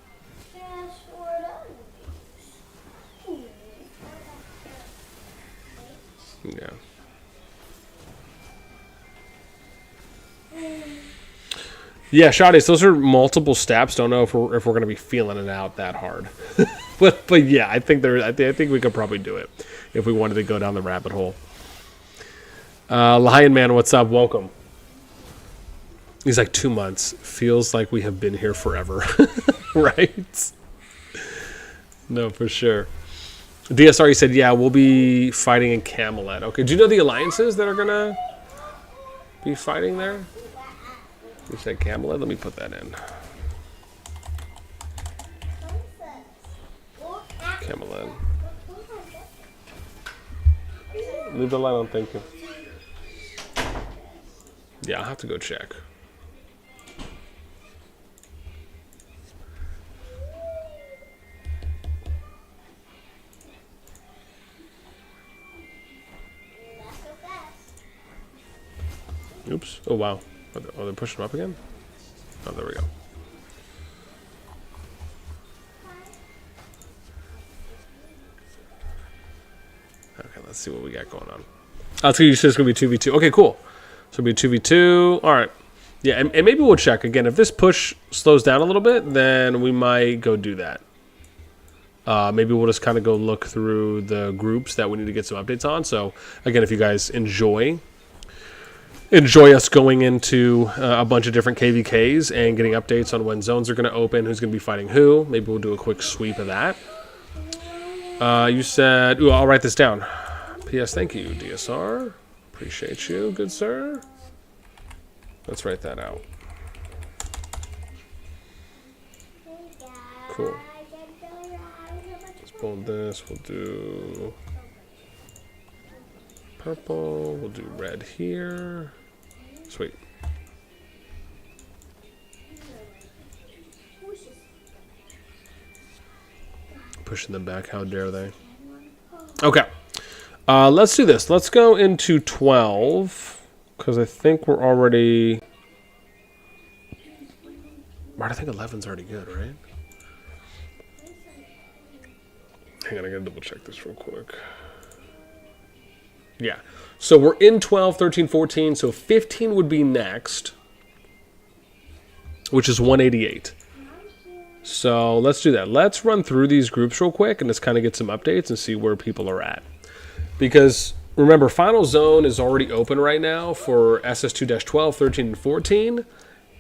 S1: Yeah. Yeah, Shadis, those are multiple steps. Don't know if we're going to be feeling it out that hard, but yeah, I think we could probably do it if we wanted to go down the rabbit hole. Lion Man, what's up? Welcome. He's like 2 months. Feels like we have been here forever, right? No, for sure. DSR, he said, yeah, we'll be fighting in Camelot. Okay, do you know the alliances that are gonna be fighting there? You said Camelot? Let me put that in. Camelot. Leave the light on, thank you. Yeah, I'll have to go check. Oops. Oh, wow. Oh, they're pushing them up again? Oh, there we go. Okay, let's see what we got going on. I'll tell you, it's going to be 2v2. Okay, cool. So it'll be 2v2. All right. Yeah, and maybe we'll check. Again, if this push slows down a little bit, then we might go do that. Maybe we'll just kind of go look through the groups that we need to get some updates on. So again, if you guys enjoy us going into a bunch of different KvKs and getting updates on when zones are going to open, who's going to be fighting who, maybe we'll do a quick sweep of that. You said, ooh, I'll write this down. P.S. Thank you, DSR. Appreciate you, good sir. Let's write that out. Cool. Let's bold this. We'll do purple. We'll do red here. Sweet. Pushing them back. How dare they? Okay. Let's do this. Let's go into 12 because I think we're already. I think 11's already good, right? Hang on, I gotta double check this real quick. Yeah. So we're in 12, 13, 14. So 15 would be next, which is 188. So let's do that. Let's run through these groups real quick and just kind of get some updates and see where people are at. Because remember, Final Zone is already open right now for SS2-12, 13, and 14.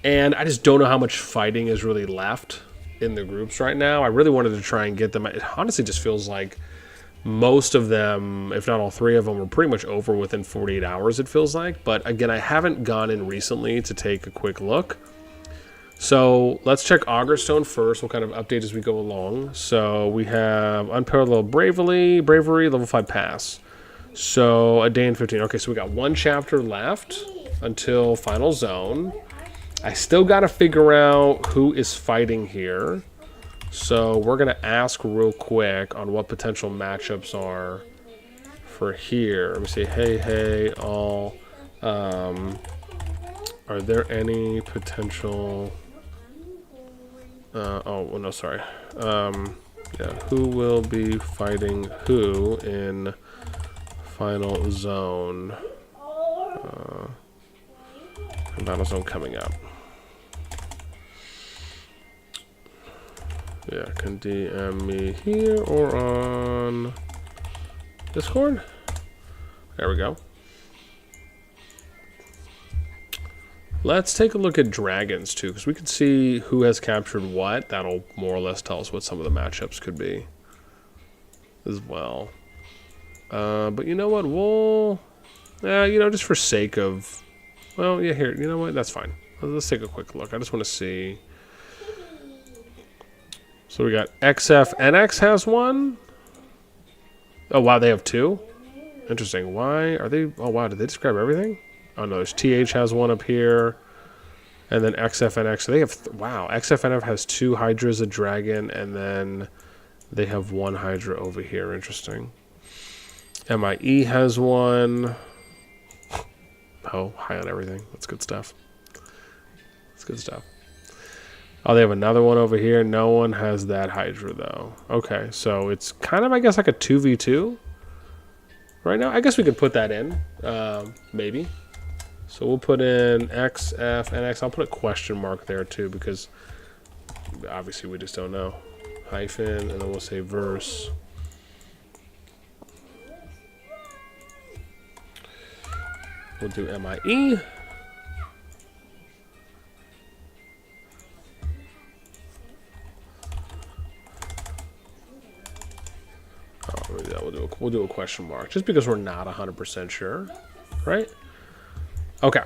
S1: And I just don't know how much fighting is really left in the groups right now. I really wanted to try and get them. It honestly just feels like most of them, if not all three of them, are pretty much over within 48 hours, it feels like. But again, I haven't gone in recently to take a quick look. So let's check Augerstone first. We'll kind of update as we go along. So we have Unparalleled Bravery, level 5 pass. So a day and 15. Okay, so we got one chapter left until Final Zone. I still got to figure out who is fighting here. So we're going to ask real quick on what potential matchups are for here. Let me see. Hey, all. Are there any potential... oh, well, no, sorry. Yeah, who will be fighting who in Final Zone? Battle Zone coming up. Yeah, can DM me here or on Discord. There we go. Let's take a look at dragons too, because we can see who has captured what. That'll more or less tell us what some of the matchups could be as well. But you know what? We'll, you know, just for sake of, well, yeah, here, you know what? That's fine. Let's take a quick look. I just want to see. So we got XF NX has one. Oh, wow, they have two? Interesting. Why are they? Oh, wow, did they describe everything? Oh, no, there's TH has one up here. And then XFNX. So they have, wow, XFNF has two Hydras, a dragon, and then they have one Hydra over here. Interesting. MIE has one. Oh, high on everything. That's good stuff. That's good stuff. Oh, they have another one over here. No one has that Hydra, though. Okay, so it's kind of, I guess, like a 2v2 right now. I guess we could put that in, maybe. So we'll put in X, F, and X. I'll put a question mark there, too, because obviously we just don't know. Hyphen, and then we'll say verse. We'll do MIE. We'll do a question mark, just because we're not 100% sure, right? Okay.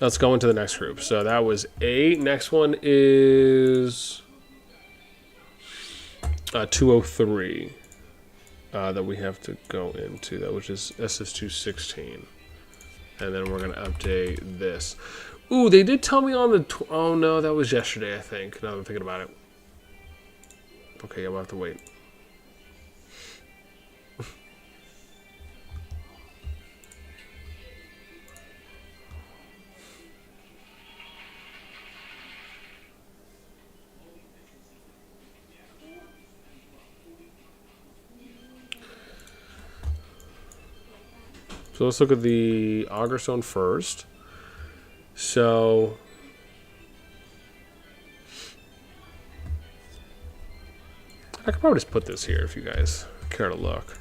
S1: Let's go into the next group. So that was 8. Next one is 203 that we have to go into, that which is SS216. And then we're going to update this. Ooh, they did tell me on the... oh, no, that was yesterday, I think. Now that I'm thinking about it. Okay, I'm going to have to wait. So let's look at the Augerstone first. So I I could probably just put this here if you guys care to look.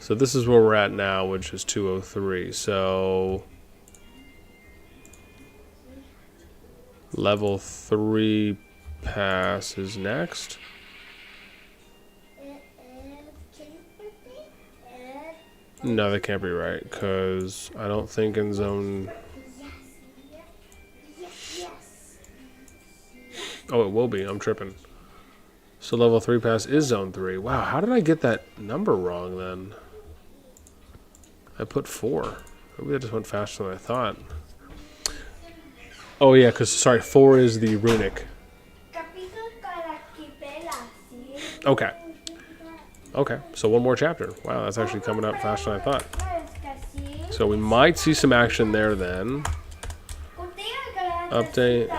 S1: So this is where we're at now, which is 203. So level 3 pass is next. No, that can't be right, because I don't think in zone... Oh, it will be. I'm tripping. So level 3 pass is zone 3. Wow, how did I get that number wrong then? I put 4. Maybe that just went faster than I thought. Oh yeah, because, sorry, 4 is the runic. Okay. Okay, so one more chapter. Wow, that's actually coming up faster than I thought. So we might see some action there then. Update.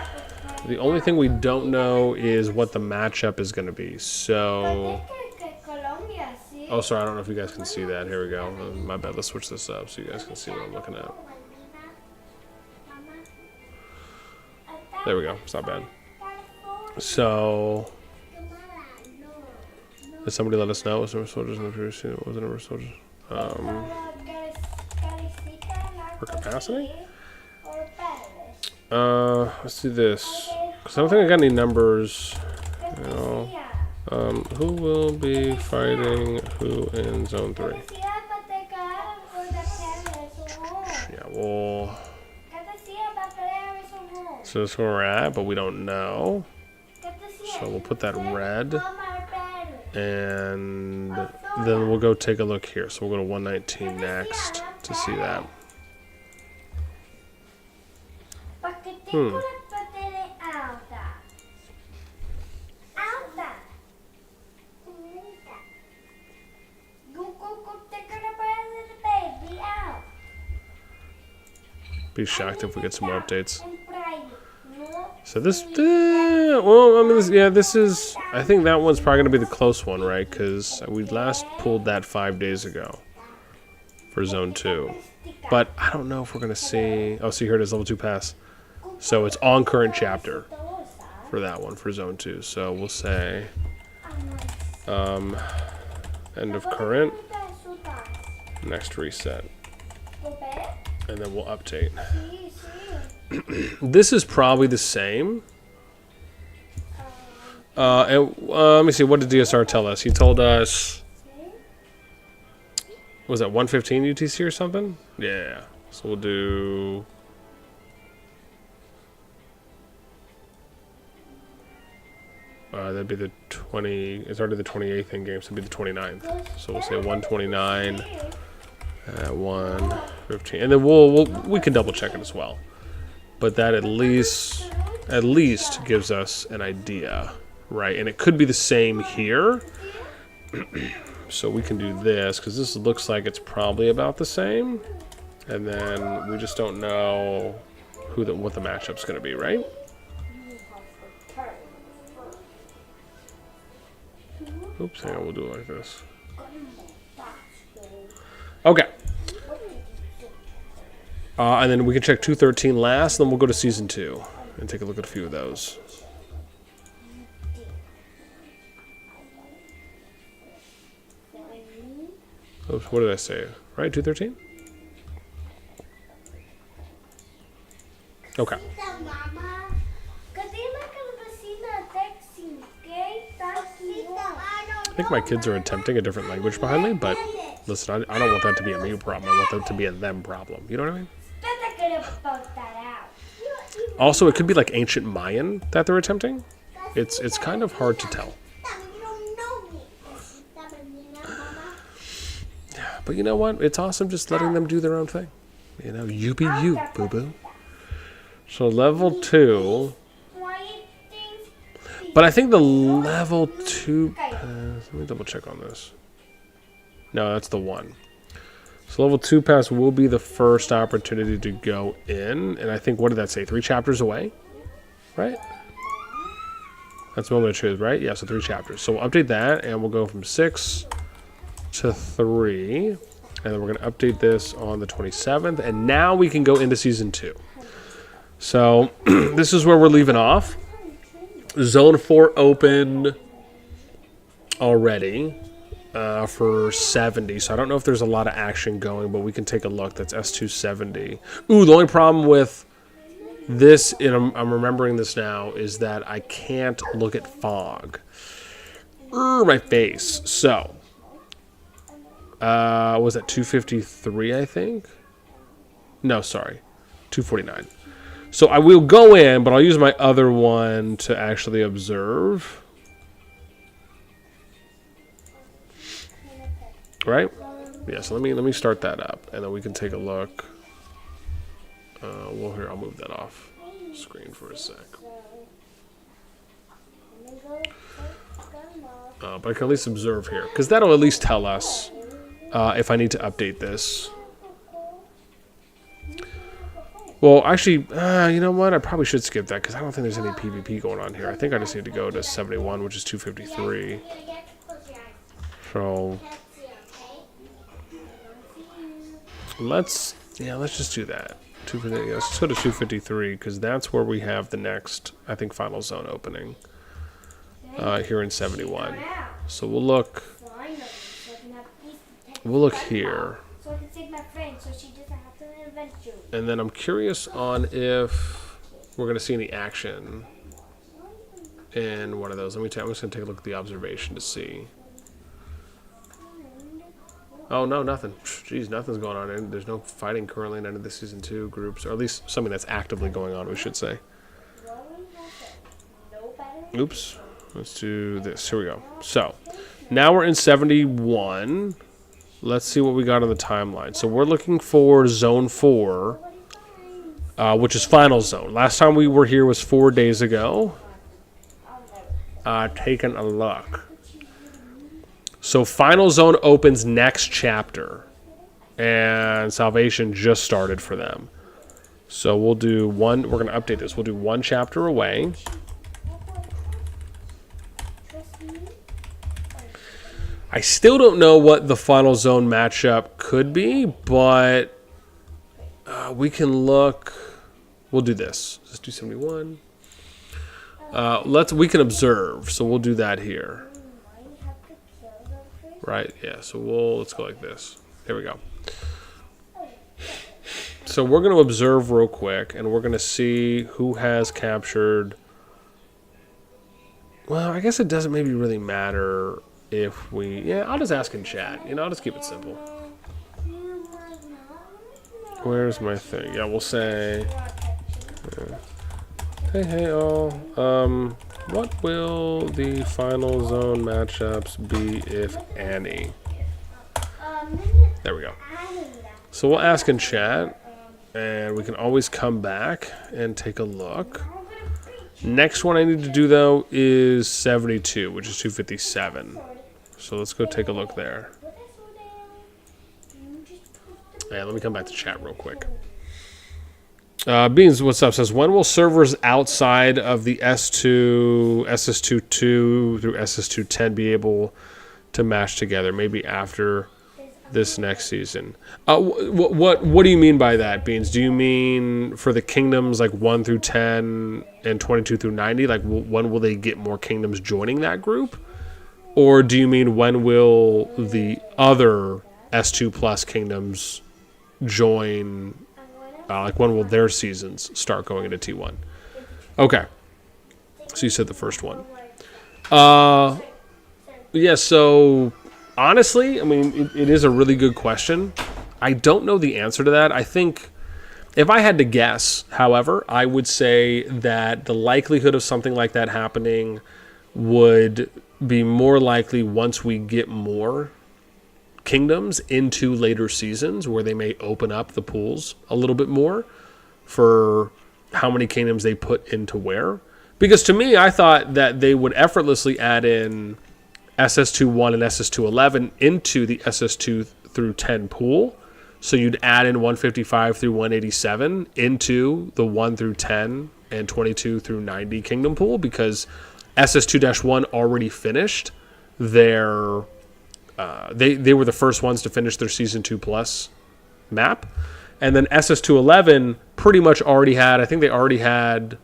S1: The only thing we don't know is what the matchup is going to be. So... Oh, sorry, I don't know if you guys can see that. Here we go. My bad, let's switch this up so you guys can see what I'm looking at. There we go. It's not bad. So... Did somebody let us know? Was there soldiers in the previous scene? Wasn't there soldiers? For capacity? Let's do this. Because I don't think I got any numbers. You know. Who will be fighting who in zone 3? Yeah, well. So that's where we're at, but we don't know. So we'll put that red. And then we'll go take a look here. So we'll go to 119 next to see that. Be shocked if we get some more updates. So this, well, I mean, this is, I think that one's probably going to be the close one, right? Because we last pulled that 5 days ago for Zone 2. But I don't know if we're going to see, oh, see here it is, level 2 pass. So it's on current chapter for that one, for Zone 2. So we'll say, end of current, next reset. And then we'll update. This is probably the same. Let me see. What did DSR tell us? He told us, was that 115 UTC or something? Yeah. So we'll do. That'd be the 20. It's already the 28th in game, so it'd be the 29th. So we'll say 129 at 115, and then we can double check it as well. But that at least gives us an idea, right? And it could be the same here. So we can do this, because this looks like it's probably about the same. And then we just don't know what the matchup's going to be, right? Oops, hang on, we'll do it like this. Okay. And then we can check 213 last, and then we'll go to Season 2 and take a look at a few of those. Oops, what did I say? Right, 213? Okay. I think my kids are attempting a different language behind me, but listen, I don't want that to be a me problem. I want that to be a them problem. You know what I mean? Also, it could be like ancient Mayan that they're attempting. It's kind of hard to tell. But you know what? It's awesome just letting them do their own thing. You know, you be you, boo-boo. So level 2. But I think the level 2 pass, let me double check on this. No, that's the 1. So level 2 pass will be the first opportunity to go in. And I think, what did that say? 3 chapters away? Right? That's Moment of Truth, right? Yeah, so 3 chapters. So we'll update that, and we'll go from 6 to 3. And then we're going to update this on the 27th. And now we can go into Season 2. So this is where we're leaving off. Zone 4 open already for 70. So I don't know if there's a lot of action going, but we can take a look. That's S270. Ooh, the only problem with this, and I'm remembering this now, is that I can't look at fog. My face. So, was that 253, I think? No, sorry. 249. So I will go in, but I'll use my other one to actually observe. Right? Yeah, so let me start that up, and then we can take a look. Well, here, I'll move that off screen for a sec. But I can at least observe here, because that'll at least tell us if I need to update this. Well, actually, you know what? I probably should skip that, because I don't think there's any PvP going on here. I think I just need to go to 71, which is 253. So let's just do that. Let's go to 253, because that's where we have the next, I think, final zone opening here in 71. So we'll look here. And then I'm curious on if we're going to see any action in one of those. I'm just going to take a look at the observation to see. Oh, no, nothing. Jeez, nothing's going on. There's no fighting currently in any of the Season 2 groups, or at least something that's actively going on, we should say. Oops. Let's do this. Here we go. So, now we're in 71. Let's see what we got on the timeline. So, we're looking for Zone 4, which is Final Zone. Last time we were here was 4 days ago. Taking a look. So Final Zone opens next chapter, and Salvation just started for them. So we'll do one, we're going to update this. We'll do one chapter away. I still don't know what the Final Zone matchup could be, but we can look. We'll do this. Let's do 71. We can observe, so we'll do that here. Right, yeah, so let's go like this. Here we go. So we're going to observe real quick, and we're going to see who has captured. Well, I guess it doesn't maybe really matter if we. Yeah, I'll just ask in chat. I'll just keep it simple. Where's my thing? Yeah, we'll say. Hey all. What will the Final Zone matchups be, if any? There we go. So we'll ask in chat, and we can always come back and take a look. Next one I need to do, though, is 72, which is 257. So let's go take a look there. Yeah, let me come back to chat real quick. Beans, what's up? Says, when will servers outside of the S2, SS22 through SS210 be able to match together? Maybe after this next season. What do you mean by that, Beans? Do you mean for the kingdoms like 1 through 10 and 22 through 90? Like, when will they get more kingdoms joining that group? Or do you mean when will the other S2 plus kingdoms join? Like, when will their seasons start going into T1? Okay. So you said the first one. Yeah, so honestly, I mean, it is a really good question. I don't know the answer to that. I think if I had to guess, however, I would say that the likelihood of something like that happening would be more likely once we get more kingdoms into later seasons, where they may open up the pools a little bit more for how many kingdoms they put into where. Because to me, I thought that they would effortlessly add in SS2-1 and SS2-11 into the SS2 through 10 pool. So you'd add in 155 through 187 into the 1 through 10 and 22 through 90 kingdom pool, because SS2-1 already finished their they were the first ones to finish their Season 2 Plus map. And then SS2-11 pretty much already had, I think they already had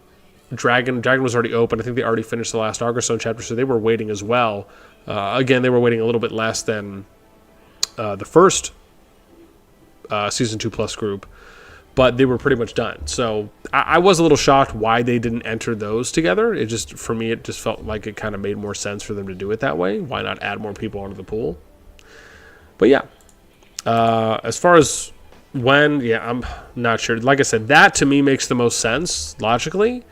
S1: Dragon was already open. I think they already finished the last Argostone chapter, so they were waiting as well Again, they were waiting a little bit less than the first Season 2 Plus group, but they were pretty much done. So I was a little shocked why they didn't enter those together. It just, for me, it just felt like it kind of made more sense for them to do it that way. Why not add more people onto the pool? But yeah, as far as when, yeah, I'm not sure. Like I said, that to me makes the most sense logically.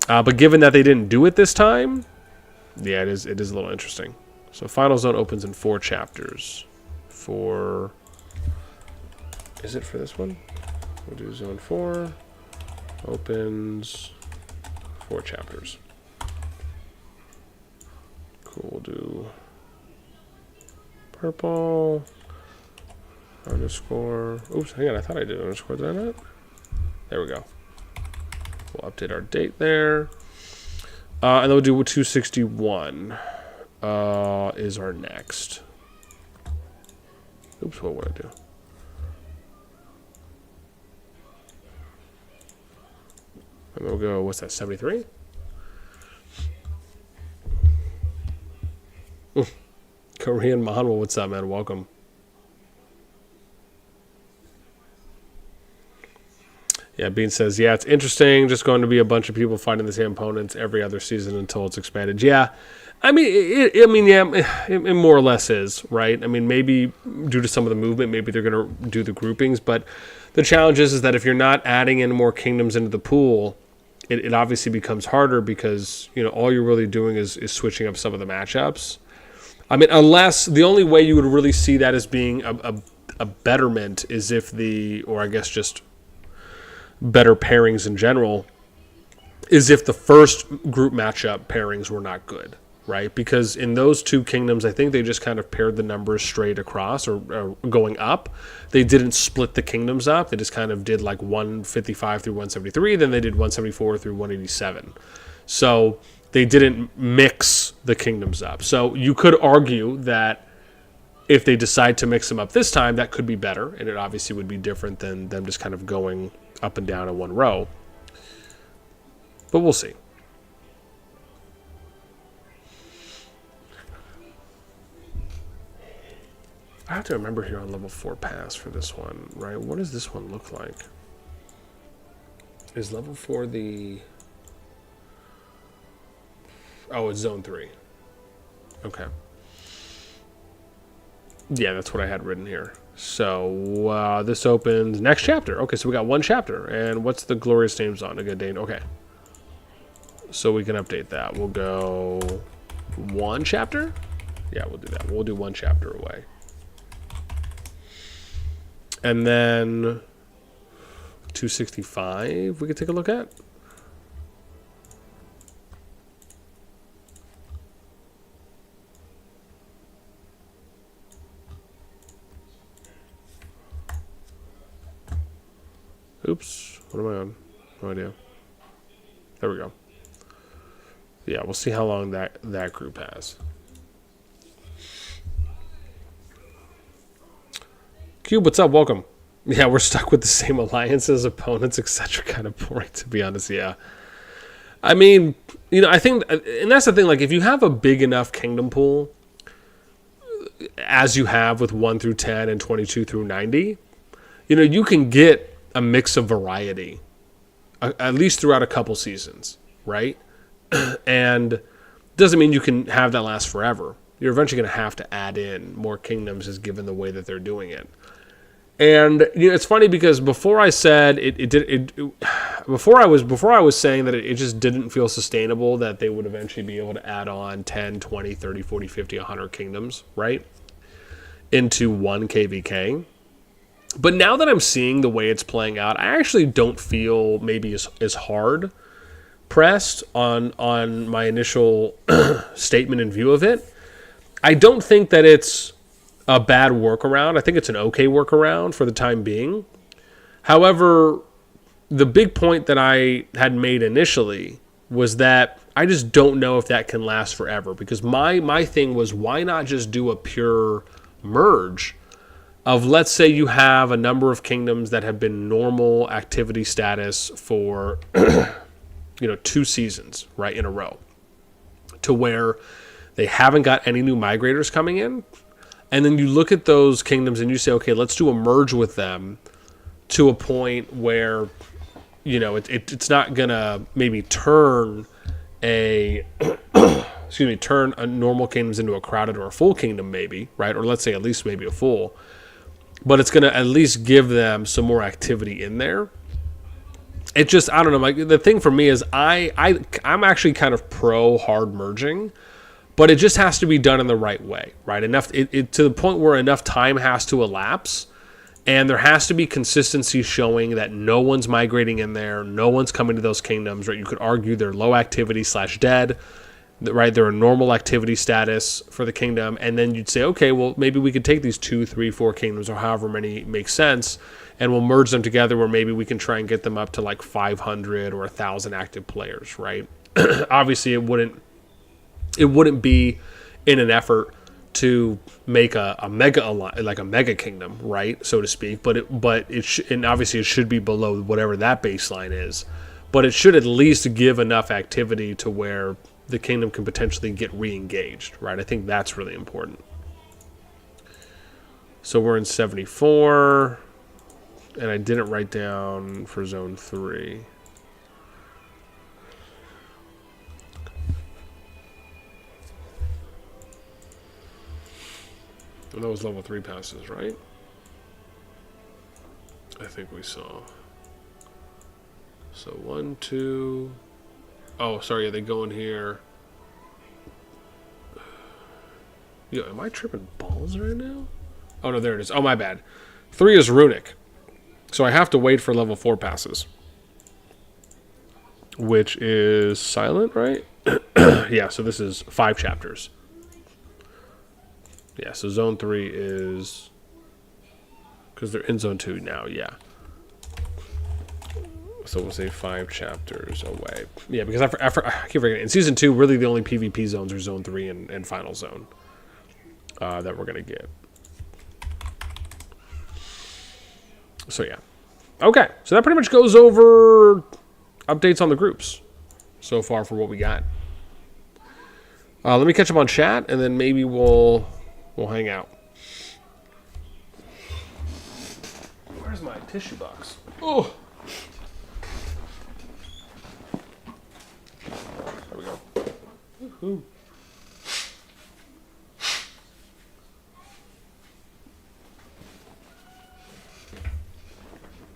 S1: But given that they didn't do it this time, yeah, it is a little interesting. So Final Zone opens in 4 chapters. Is it for this one? We'll do Zone 4. Opens 4 chapters. Cool, we'll do purple underscore. Oops, hang on, I thought I did underscore, did I not? There we go. We'll update our date there. And then we'll do 261 is our next. Oops, what would I do? And we'll go, what's that, 73? Korean Mahanwa, what's up, man? Welcome. Yeah, Bean says, yeah, it's interesting. Just going to be a bunch of people fighting the same opponents every other season until it's expanded. Yeah, I mean, it more or less is, right? I mean, maybe due to some of the movement, maybe they're going to do the groupings. But the challenge is that if you're not adding in more kingdoms into the pool, it obviously becomes harder because, you know, all you're really doing is switching up some of the matchups. I mean, unless the only way you would really see that as being a betterment is if or I guess just better pairings in general, is if the first group matchup pairings were not good, right? Because in those 2 kingdoms, I think they just kind of paired the numbers straight across or going up. They didn't split the kingdoms up. They just kind of did like 155 through 173, then they did 174 through 187. So they didn't mix the kingdoms up. So you could argue that if they decide to mix them up this time, that could be better, and it obviously would be different than them just kind of going up and down in one row. But we'll see. I have to remember here on level 4 pass for this one, right? What does this one look like? Is level 4 the... Oh, it's zone 3. Okay. Yeah, that's what I had written here. So this opens next chapter. Okay, so we got 1 chapter. And what's the glorious names on? A good Dane. Okay. So we can update that. We'll go 1 chapter? Yeah, we'll do that. We'll do 1 chapter away. And then 265 we could take a look at. Oops, what am I on? No idea. There we go. Yeah, we'll see how long that group has. Cube, what's up? Welcome. Yeah, we're stuck with the same alliances, opponents, etc. Kind of boring, to be honest. Yeah. I mean, you know, I think, and that's the thing, like, if you have a big enough kingdom pool, as you have with 1 through 10 and 22 through 90, you know, you can get a mix of variety, at least throughout a couple seasons, right? And doesn't mean you can have that last forever. You're eventually going to have to add in more kingdoms, just given the way that they're doing it. And you know, it's funny because before I said before I was saying that it just didn't feel sustainable that they would eventually be able to add on 10, 20, 30, 40, 50, 100 kingdoms, right, into one KvK. But now that I'm seeing the way it's playing out, I actually don't feel maybe as hard pressed on my initial statement and view of it. I don't think that it's a bad workaround. I think it's an okay workaround for the time being. However, the big point that I had made initially was that I just don't know if that can last forever, because my thing was, why not just do a pure merge of, let's say you have a number of kingdoms that have been normal activity status for 2 seasons, right, in a row, to where They haven't got any new migrators coming in. And then you look at those kingdoms and you say, okay, let's do a merge with them to a point where, you know, it's not going to maybe turn a turn a normal kingdoms into a crowded or a full kingdom maybe, right? Or let's say at least maybe a full. But it's going to at least give them some more activity in there. It just, I don't know, like the thing for me is I'm actually kind of pro hard merging, but it just has to be done in the right way, right? Enough to the point where enough time has to elapse, and there has to be consistency showing that no one's migrating in there, no one's coming to those kingdoms, right? You could argue they're low activity / dead, right? They're a normal activity status for the kingdom, and then you'd say, okay, well, maybe we could take these 2, 3, 4 kingdoms, or however many makes sense, and we'll merge them together where maybe we can try and get them up to like 500 or 1,000 active players, right? Obviously, it wouldn't be in an effort to make a mega kingdom, right, so to speak. But and obviously it should be below whatever that baseline is. But it should at least give enough activity to where the kingdom can potentially get re-engaged, right? I think that's really important. So we're in 74, and I didn't write down for zone 3. And that was level 3 passes, right? I think we saw. So 1, 2. Oh, sorry, yeah, they go in here. Yo, am I tripping balls right now? Oh, no, there it is. Oh, my bad. 3 is runic. So I have to wait for level 4 passes. Which is silent, right? Yeah, so this is 5 chapters. Yeah, so zone 3 is... because they're in zone 2 now, yeah. So we'll say 5 chapters away. Yeah, because I keep forgetting. In Season 2, really the only PvP zones are Zone 3 and Final Zone that we're going to get. So, yeah. Okay, so that pretty much goes over updates on the groups so far for what we got. Let me catch up on chat, and then maybe we'll hang out. Where's my tissue box? Oh! There we go. Woohoo.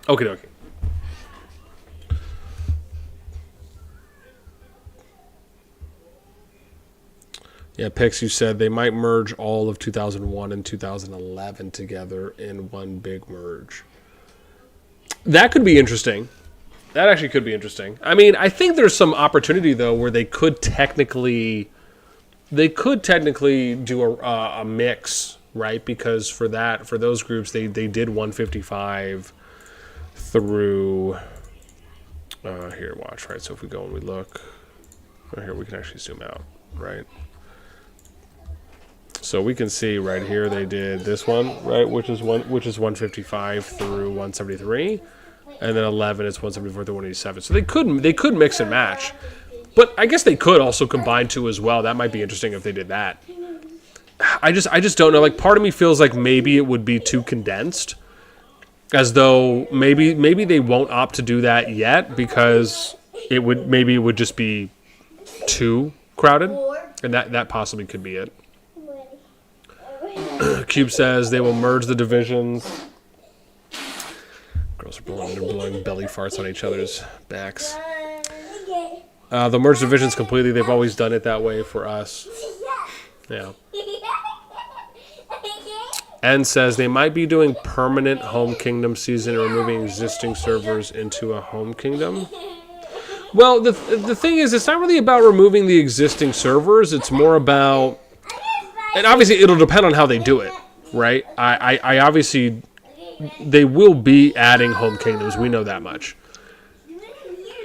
S1: Okie dokie. Yeah, Pix, you said they might merge all of 2001 and 2011 together in one big merge. That could be interesting. That actually could be interesting. I mean, I think there's some opportunity though where they could technically do a mix, right? Because for those groups, they did 155 through. Here, watch, right? So if we go and we look, here we can actually zoom out, right? So we can see right here they did this one, right, which is 155 through 173, and then 11 is 174 through 187. So they could mix and match, but I guess they could also combine two as well. That might be interesting if they did that. I just don't know. Like, part of me feels like maybe it would be too condensed, as though maybe they won't opt to do that yet because it would just be too crowded, and that possibly could be it. Cube says they will merge the divisions. Girls are blowing belly farts on each other's backs. They'll merge divisions completely. They've always done it that way for us. Yeah. N says they might be doing permanent home kingdom season and removing existing servers into a home kingdom. Well, the thing is, it's not really about removing the existing servers. It's more about... And obviously, it'll depend on how they do it, right? I obviously, they will be adding home kingdoms. We know that much.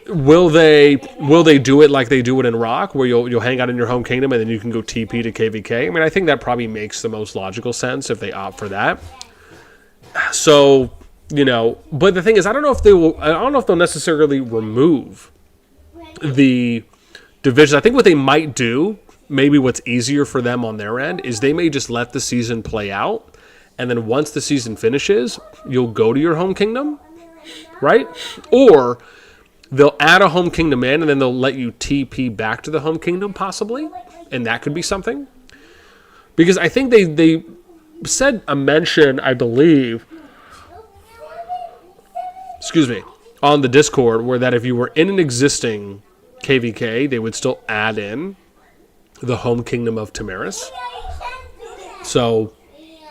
S1: Will they do it like they do it in Rock, where you'll hang out in your home kingdom and then you can go TP to KvK? I mean, I think that probably makes the most logical sense if they opt for that. So, but the thing is, I don't know if they'll necessarily remove the divisions. I think what they might do maybe what's easier for them on their end is they may just let the season play out, and then once the season finishes, you'll go to your home kingdom, right? Or they'll add a home kingdom in, and then they'll let you TP back to the home kingdom, possibly, and that could be something. Because I think they said a mention, I believe, on the Discord, where that if you were in an existing KvK, they would still add in the home kingdom of Tamaris. So,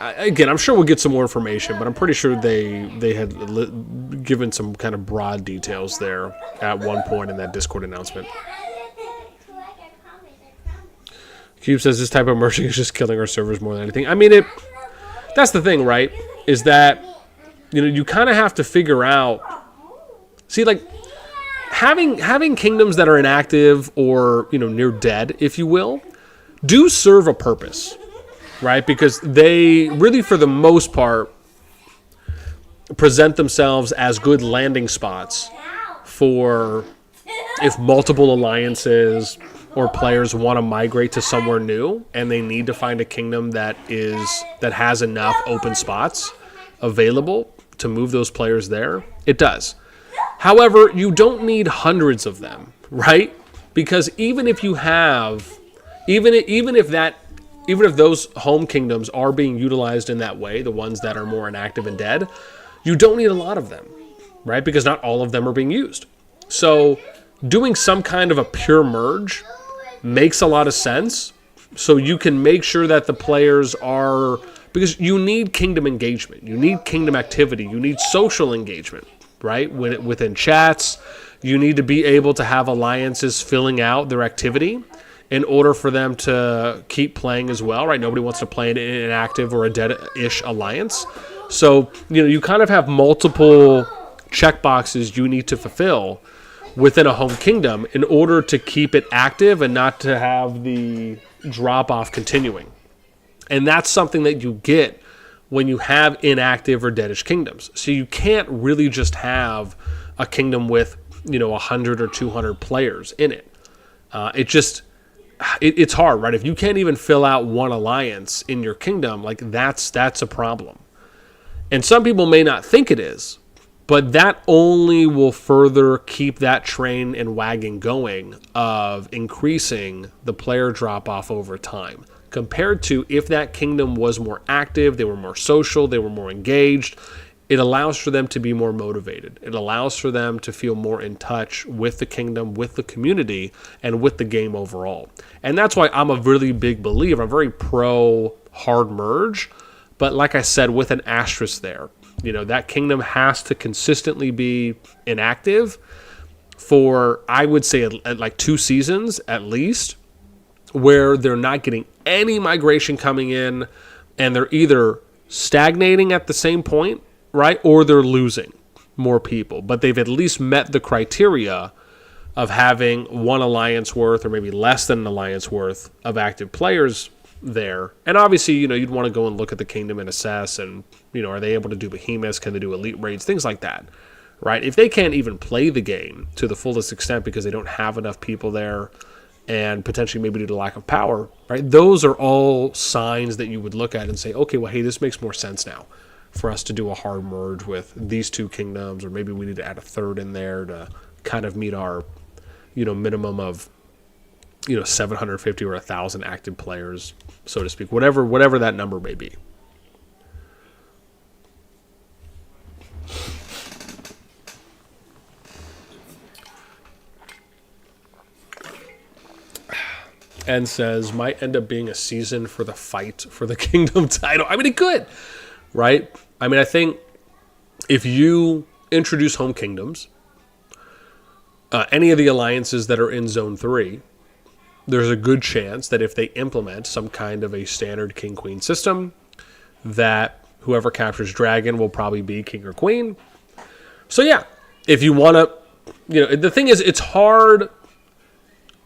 S1: again, I'm sure we'll get some more information, but I'm pretty sure they had given some kind of broad details there at one point in that Discord announcement. Cube says this type of merging is just killing our servers more than anything. I mean, that's the thing, right? Is that, you kind of have to figure out. See, like, having kingdoms that are inactive or, near dead, if you will, do serve a purpose, right? Because they really, for the most part, present themselves as good landing spots for if multiple alliances or players want to migrate to somewhere new and they need to find a kingdom that has enough open spots available to move those players there. It does. However, you don't need hundreds of them, right? Because even if those home kingdoms are being utilized in that way, the ones that are more inactive and dead, you don't need a lot of them, right? Because not all of them are being used. So doing some kind of a pure merge makes a lot of sense. So you can make sure that the players are, because you need kingdom engagement, you need kingdom activity, you need social engagement, right? Within chats, you need to be able to have alliances filling out their activity in order for them to keep playing as well, right? Nobody wants to play in an inactive or a dead-ish alliance. So, you kind of have multiple checkboxes you need to fulfill within a home kingdom in order to keep it active and not to have the drop-off continuing. And that's something that you get when you have inactive or deadish kingdoms. So you can't really just have a kingdom with, 100 or 200 players in it. It's hard, right? If you can't even fill out one alliance in your kingdom, like that's a problem. And some people may not think it is, but that only will further keep that train and wagon going of increasing the player drop-off over time. Compared to if that kingdom was more active, they were more social, they were more engaged, it allows for them to be more motivated. It allows for them to feel more in touch with the kingdom, with the community, and with the game overall. And that's why I'm a really big believer. I'm very pro hard merge, but like I said, with an asterisk there. That kingdom has to consistently be inactive for, I would say, at like 2 seasons at least, where they're not getting any migration coming in, and they're either stagnating at the same point, right, or they're losing more people. But they've at least met the criteria of having one alliance worth or maybe less than an alliance worth of active players there. And obviously, you'd want to go and look at the kingdom and assess, and, are they able to do behemoths? Can they do elite raids? Things like that, right? If they can't even play the game to the fullest extent because they don't have enough people there, and potentially maybe due to lack of power, right? Those are all signs that you would look at and say, okay, well, hey, this makes more sense now for us to do a hard merge with these 2 kingdoms, or maybe we need to add a third in there to kind of meet our, minimum of, 750 or 1,000 active players, so to speak, whatever that number may be. And says, might end up being a season for the fight for the kingdom title. I mean, it could, right? I mean, I think if you introduce home kingdoms, any of the alliances that are in Zone 3, there's a good chance that if they implement some kind of a standard king-queen system, that whoever captures dragon will probably be king or queen. So yeah, if you want to, the thing is, it's hard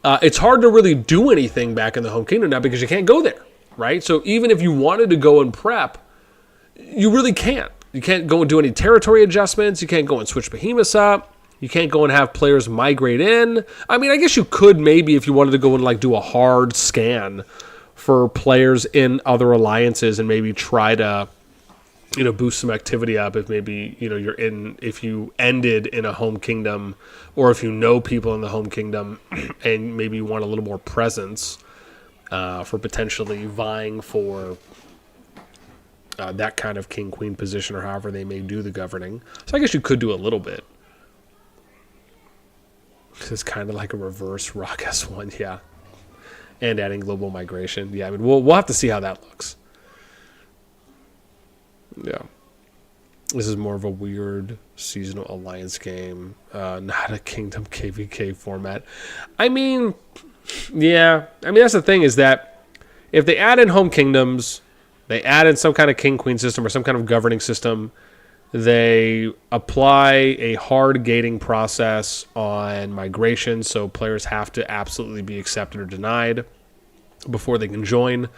S1: to really do anything back in the home kingdom now because you can't go there, right? So even if you wanted to go and prep, you really can't. You can't go and do any territory adjustments. You can't go and switch behemoths up. You can't go and have players migrate in. I mean, I guess you could maybe if you wanted to go and like do a hard scan for players in other alliances and maybe try to, boost some activity up if maybe, if you ended in a home kingdom or if you know people in the home kingdom and maybe you want a little more presence for potentially vying for that kind of king-queen position or however they may do the governing. So I guess you could do a little bit. It's kind of like a reverse Rock S1, yeah. And adding global migration. Yeah, I mean, we'll have to see how that looks. Yeah. This is more of a weird seasonal alliance game, not a Kingdom KvK format. I mean, yeah. I mean, that's the thing is that if they add in home kingdoms, they add in some kind of king-queen system or some kind of governing system, they apply a hard gating process on migration, so players have to absolutely be accepted or denied before they can join.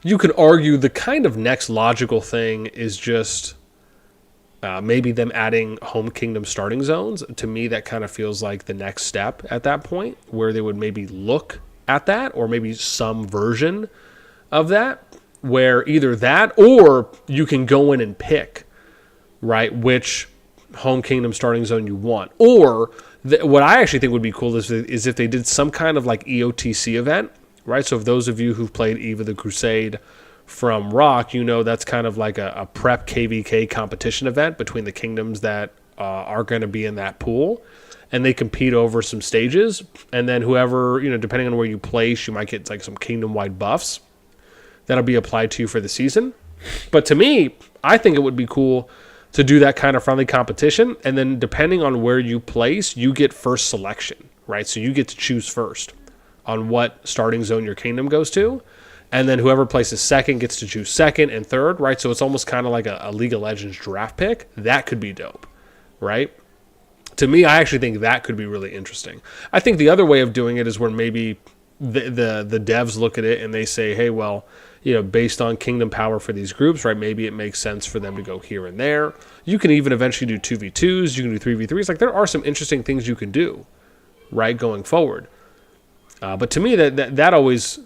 S1: You could argue the kind of next logical thing is just maybe them adding home kingdom starting zones. To me, that kind of feels like the next step at that point, where they would maybe look at that, or maybe some version of that, where either that or you can go in and pick, right, which home kingdom starting zone you want. Or what I actually think would be cool is if they did some kind of like EOTC event, right? So if those of you who've played Eve of the Crusade from Rock, that's kind of like a prep KvK competition event between the kingdoms that are going to be in that pool. And they compete over some stages. And then whoever, depending on where you place, you might get like some kingdom-wide buffs that'll be applied to you for the season. But to me, I think it would be cool to do that kind of friendly competition. And then depending on where you place, you get first selection, right? So you get to choose first on what starting zone your kingdom goes to. And then whoever places second gets to choose second and third, right? So it's almost kind of like a League of Legends draft pick. That could be dope, right? To me, I actually think that could be really interesting. I think the other way of doing it is where maybe the devs look at it and they say, hey, well, based on kingdom power for these groups, right, maybe it makes sense for them to go here and there. You can even eventually do 2v2s. You can do 3v3s. Like, there are some interesting things you can do, right, going forward. But to me, that always...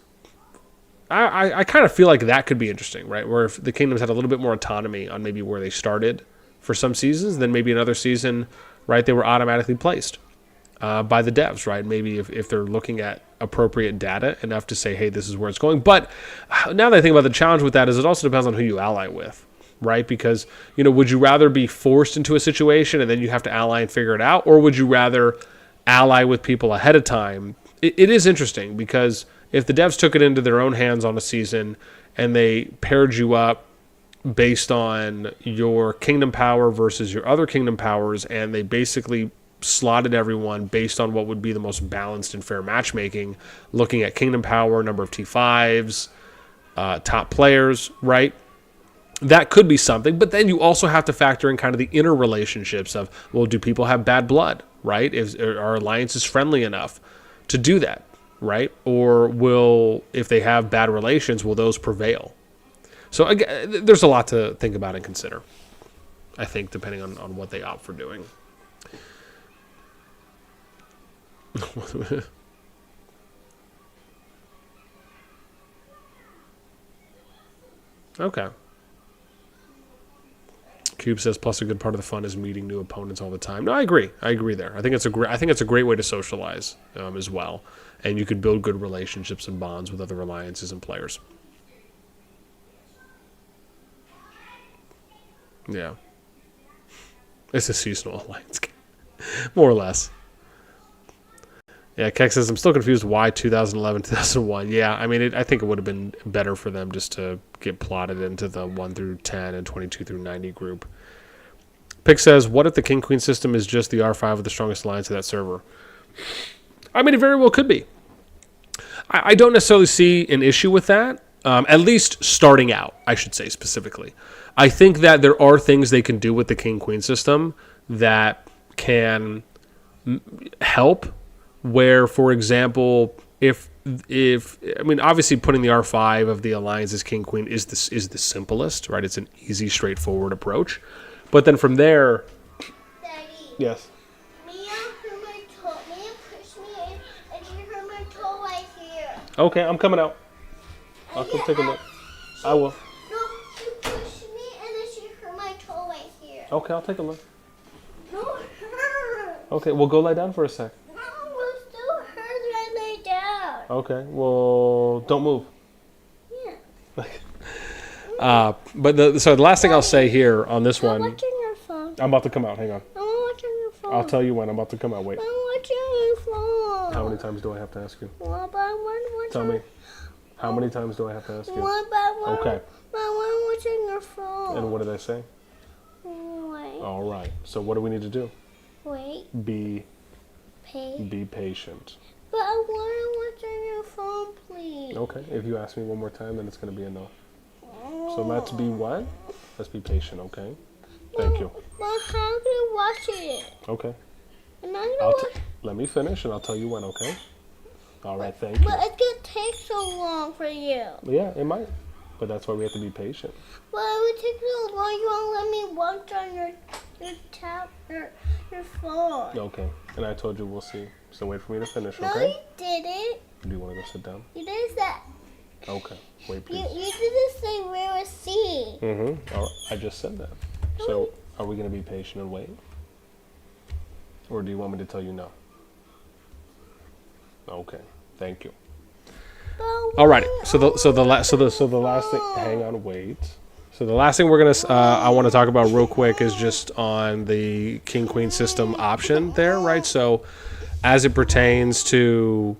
S1: I kind of feel like that could be interesting, right, where if the kingdoms had a little bit more autonomy on maybe where they started for some seasons, then maybe another season, right, they were automatically placed by the devs, right? Maybe if they're looking at appropriate data enough to say, hey, this is where it's going. But now that I think about the challenge with that is it also depends on who you ally with, right? Because, would you rather be forced into a situation and then you have to ally and figure it out? Or would you rather ally with people ahead of time? It is interesting because if the devs took it into their own hands on a season and they paired you up based on your kingdom power versus your other kingdom powers, and they basically slotted everyone based on what would be the most balanced and fair matchmaking, looking at kingdom power, number of T5s, top players, right? That could be something, but then you also have to factor in kind of the inner relationships of, well, do people have bad blood, right? Are alliances friendly enough to do that, right? Or if they have bad relations, will those prevail? So again, there's a lot to think about and consider, I think, depending on what they opt for doing. Okay. Cube says, plus a good part of the fun is meeting new opponents all the time. No, I agree. I agree there. I think it's a great way to socialize as well, and you could build good relationships and bonds with other alliances and players. Yeah, it's a seasonal alliance game, more or less. Yeah, Keck says, I'm still confused why 2011, 2001. Yeah, I mean, I think it would have been better for them just to get plotted into the 1 through 10 and 22 through 90 group. Pick says, what if the King-Queen system is just the R5 with the strongest alliance of that server? I mean, it very well could be. I don't necessarily see an issue with that, at least starting out, I should say specifically. I think that there are things they can do with the King-Queen system that can help. Where, for example, if I mean, obviously putting the R5 of the alliance as King Queen is the simplest, right? It's an easy, straightforward approach. But then from there,
S2: Daddy.
S1: yes.
S2: Mia
S1: Okay, I'm coming out. I'll come take a look. I will.
S2: No, she pushed me and then she hurt my toe right here.
S1: Okay, I'll take a look.
S2: No, it hurt.
S1: Okay, well, go lie down for a sec.
S2: No, it still hurts when I lay down.
S1: Okay, well, don't move.
S2: Yeah.
S1: So the last thing I'll say here on this
S2: I'm
S1: one,
S2: watching your phone.
S1: I'm about to come out. Hang on.
S2: I'm watching your phone.
S1: I'll tell you when. I'm about to come out. Wait.
S2: I'm watching your phone.
S1: How many times do I have to ask you?
S2: One by one.
S1: Tell me. How many times do I have to ask you?
S2: One by one.
S1: Okay.
S2: I'm watching your phone.
S1: And what did I say?
S2: Wait.
S1: All right. So what do we need to do?
S2: Wait.
S1: Be
S2: Pay.
S1: patient.
S2: But I want to watch on your phone, please.
S1: Okay. If you ask me one more time, then it's going to be a no. So let's be what? Let's be patient, okay? Thank you.
S2: But how do you watch it?
S1: Okay.
S2: And I'm gonna watch.
S1: Let me finish and I'll tell you when, okay? All right, thank you.
S2: But it could take so long for you.
S1: Yeah, it might. But that's why we have to be patient.
S2: But it would take so long. You won't let me watch on your phone.
S1: Okay. And I told you we'll see. So wait for me to finish,
S2: No,
S1: okay?
S2: you didn't.
S1: Do you want to go sit down?
S2: You didn't say.
S1: Okay. Wait,
S2: You
S1: please.
S2: didn't say where was C.
S1: Mm-hmm. All right. I just said that. So are we going to be patient and wait? Or do you want me to tell you no? Okay. Thank you. Alrighty. So the last thing. Hang on. Wait. So the last thing I want to talk about real quick is just on the king queen system option there, right? So as it pertains to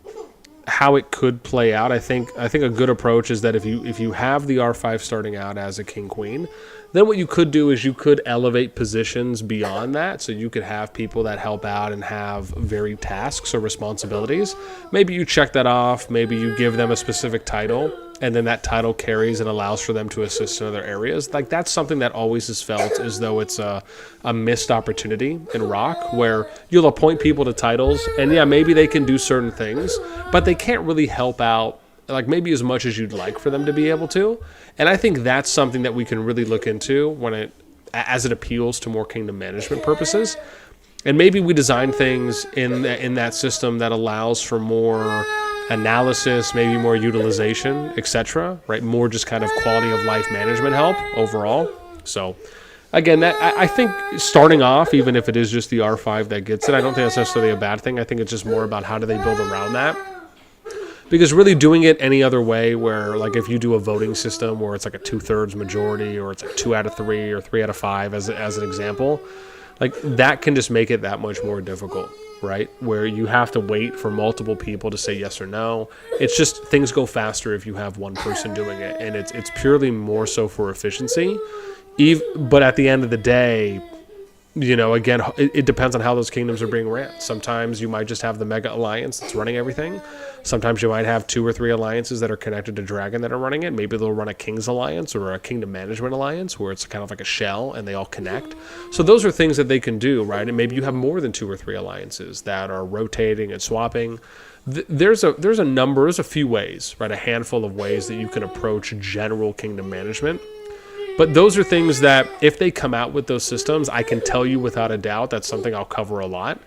S1: how it could play out, I think a good approach is that if you have the R5 starting out as a king queen, then what you could do is you could elevate positions beyond that. So you could have people that help out and have varied tasks or responsibilities. Maybe you check that off. Maybe you give them a specific title, and then that title carries and allows for them to assist in other areas. Like that's something that always is felt as though it's a missed opportunity in Rock, where you'll appoint people to titles, and yeah, maybe they can do certain things, but they can't really help out like maybe as much as you'd like for them to be able to. And I think that's something that we can really look into as it appeals to more kingdom management purposes. And maybe we design things in that system that allows for more analysis, maybe more utilization, etc. Right? More just kind of quality of life management help overall. So again, I think starting off, even if it is just the R5 that gets it, I don't think that's necessarily a bad thing. I think it's just more about how do they build around that. Because really doing it any other way, where like if you do a voting system where it's like a 2/3 majority, or it's like 2 out of 3 or 3 out of 5 as an example, like that can just make it that much more difficult, right? Where you have to wait for multiple people to say yes or no. It's just things go faster if you have one person doing it, and it's purely more so for efficiency. But at the end of the day, you know, again, it depends on how those kingdoms are being ran. Sometimes you might just have the mega alliance that's running everything. Sometimes you might have 2 or 3 alliances that are connected to Dragon that are running it. Maybe they'll run a King's Alliance or a Kingdom Management Alliance where it's kind of like a shell and they all connect. So those are things that they can do, right? And maybe you have more than 2 or 3 alliances that are rotating and swapping. There's a few ways, right? A handful of ways that you can approach general kingdom management. But those are things that if they come out with those systems, I can tell you without a doubt that's something I'll cover a lot.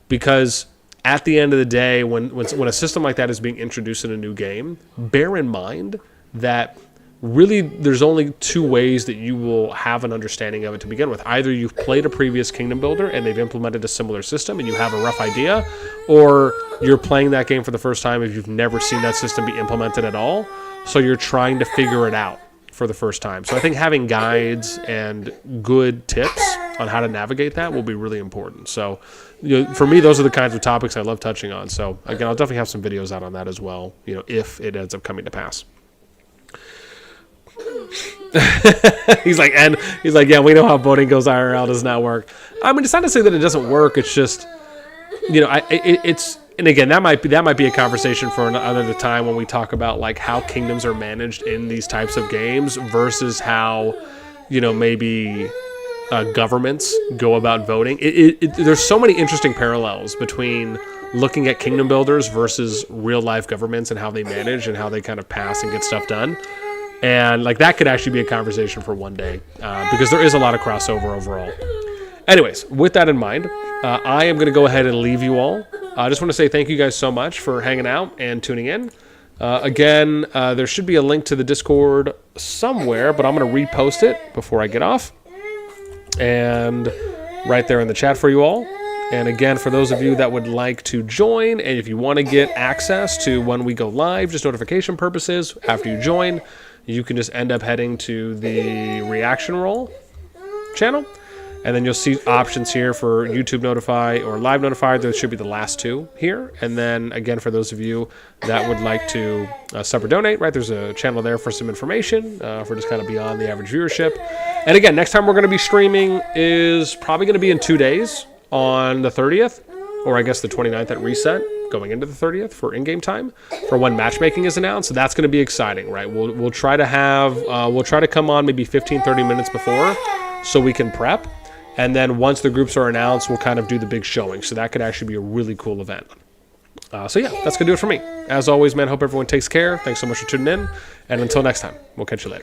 S1: Because at the end of the day, when a system like that is being introduced in a new game, bear in mind that really there's only 2 ways that you will have an understanding of it to begin with. Either you've played a previous kingdom builder and they've implemented a similar system and you have a rough idea, or you're playing that game for the first time if you've never seen that system be implemented at all. So you're trying to figure it out for the first time. So I think having guides and good tips on how to navigate that will be really important. So, you know, for me, those are the kinds of topics I love touching on. So again, I'll definitely have some videos out on that as well, you know, if it ends up coming to pass. he's like, yeah, we know how voting goes IRL does not work. I mean, it's not to say that it doesn't work. It's just, you know, and again, that might be a conversation for another time when we talk about like how kingdoms are managed in these types of games versus how, you know, maybe governments go about voting. There's so many interesting parallels between looking at kingdom builders versus real life governments and how they manage and how they kind of pass and get stuff done. And like that could actually be a conversation for one day because there is a lot of crossover overall. Anyways, with that in mind, I am going to go ahead and leave you all. I just want to say thank you guys so much for hanging out and tuning in. Again, there should be a link to the Discord somewhere, but I'm going to repost it before I get off. And right there in the chat for you all. And again, for those of you that would like to join, and if you want to get access to when we go live, just notification purposes, after you join, you can just end up heading to the reaction roll channel. And then you'll see options here for YouTube Notify or Live Notify. Those should be the last two here. And then, again, for those of you that would like to sub or donate, right, there's a channel there for some information for just kind of beyond the average viewership. And, again, next time we're going to be streaming is probably going to be in 2 days on the 30th, or I guess the 29th at reset, going into the 30th for in-game time for when matchmaking is announced. So that's going to be exciting, right? We'll try to have, we'll try to come on maybe 15, 30 minutes before so we can prep. And then once the groups are announced, we'll kind of do the big showing. So that could actually be a really cool event. So yeah, that's going to do it for me. As always, man, hope everyone takes care. Thanks so much for tuning in. And until next time, we'll catch you later.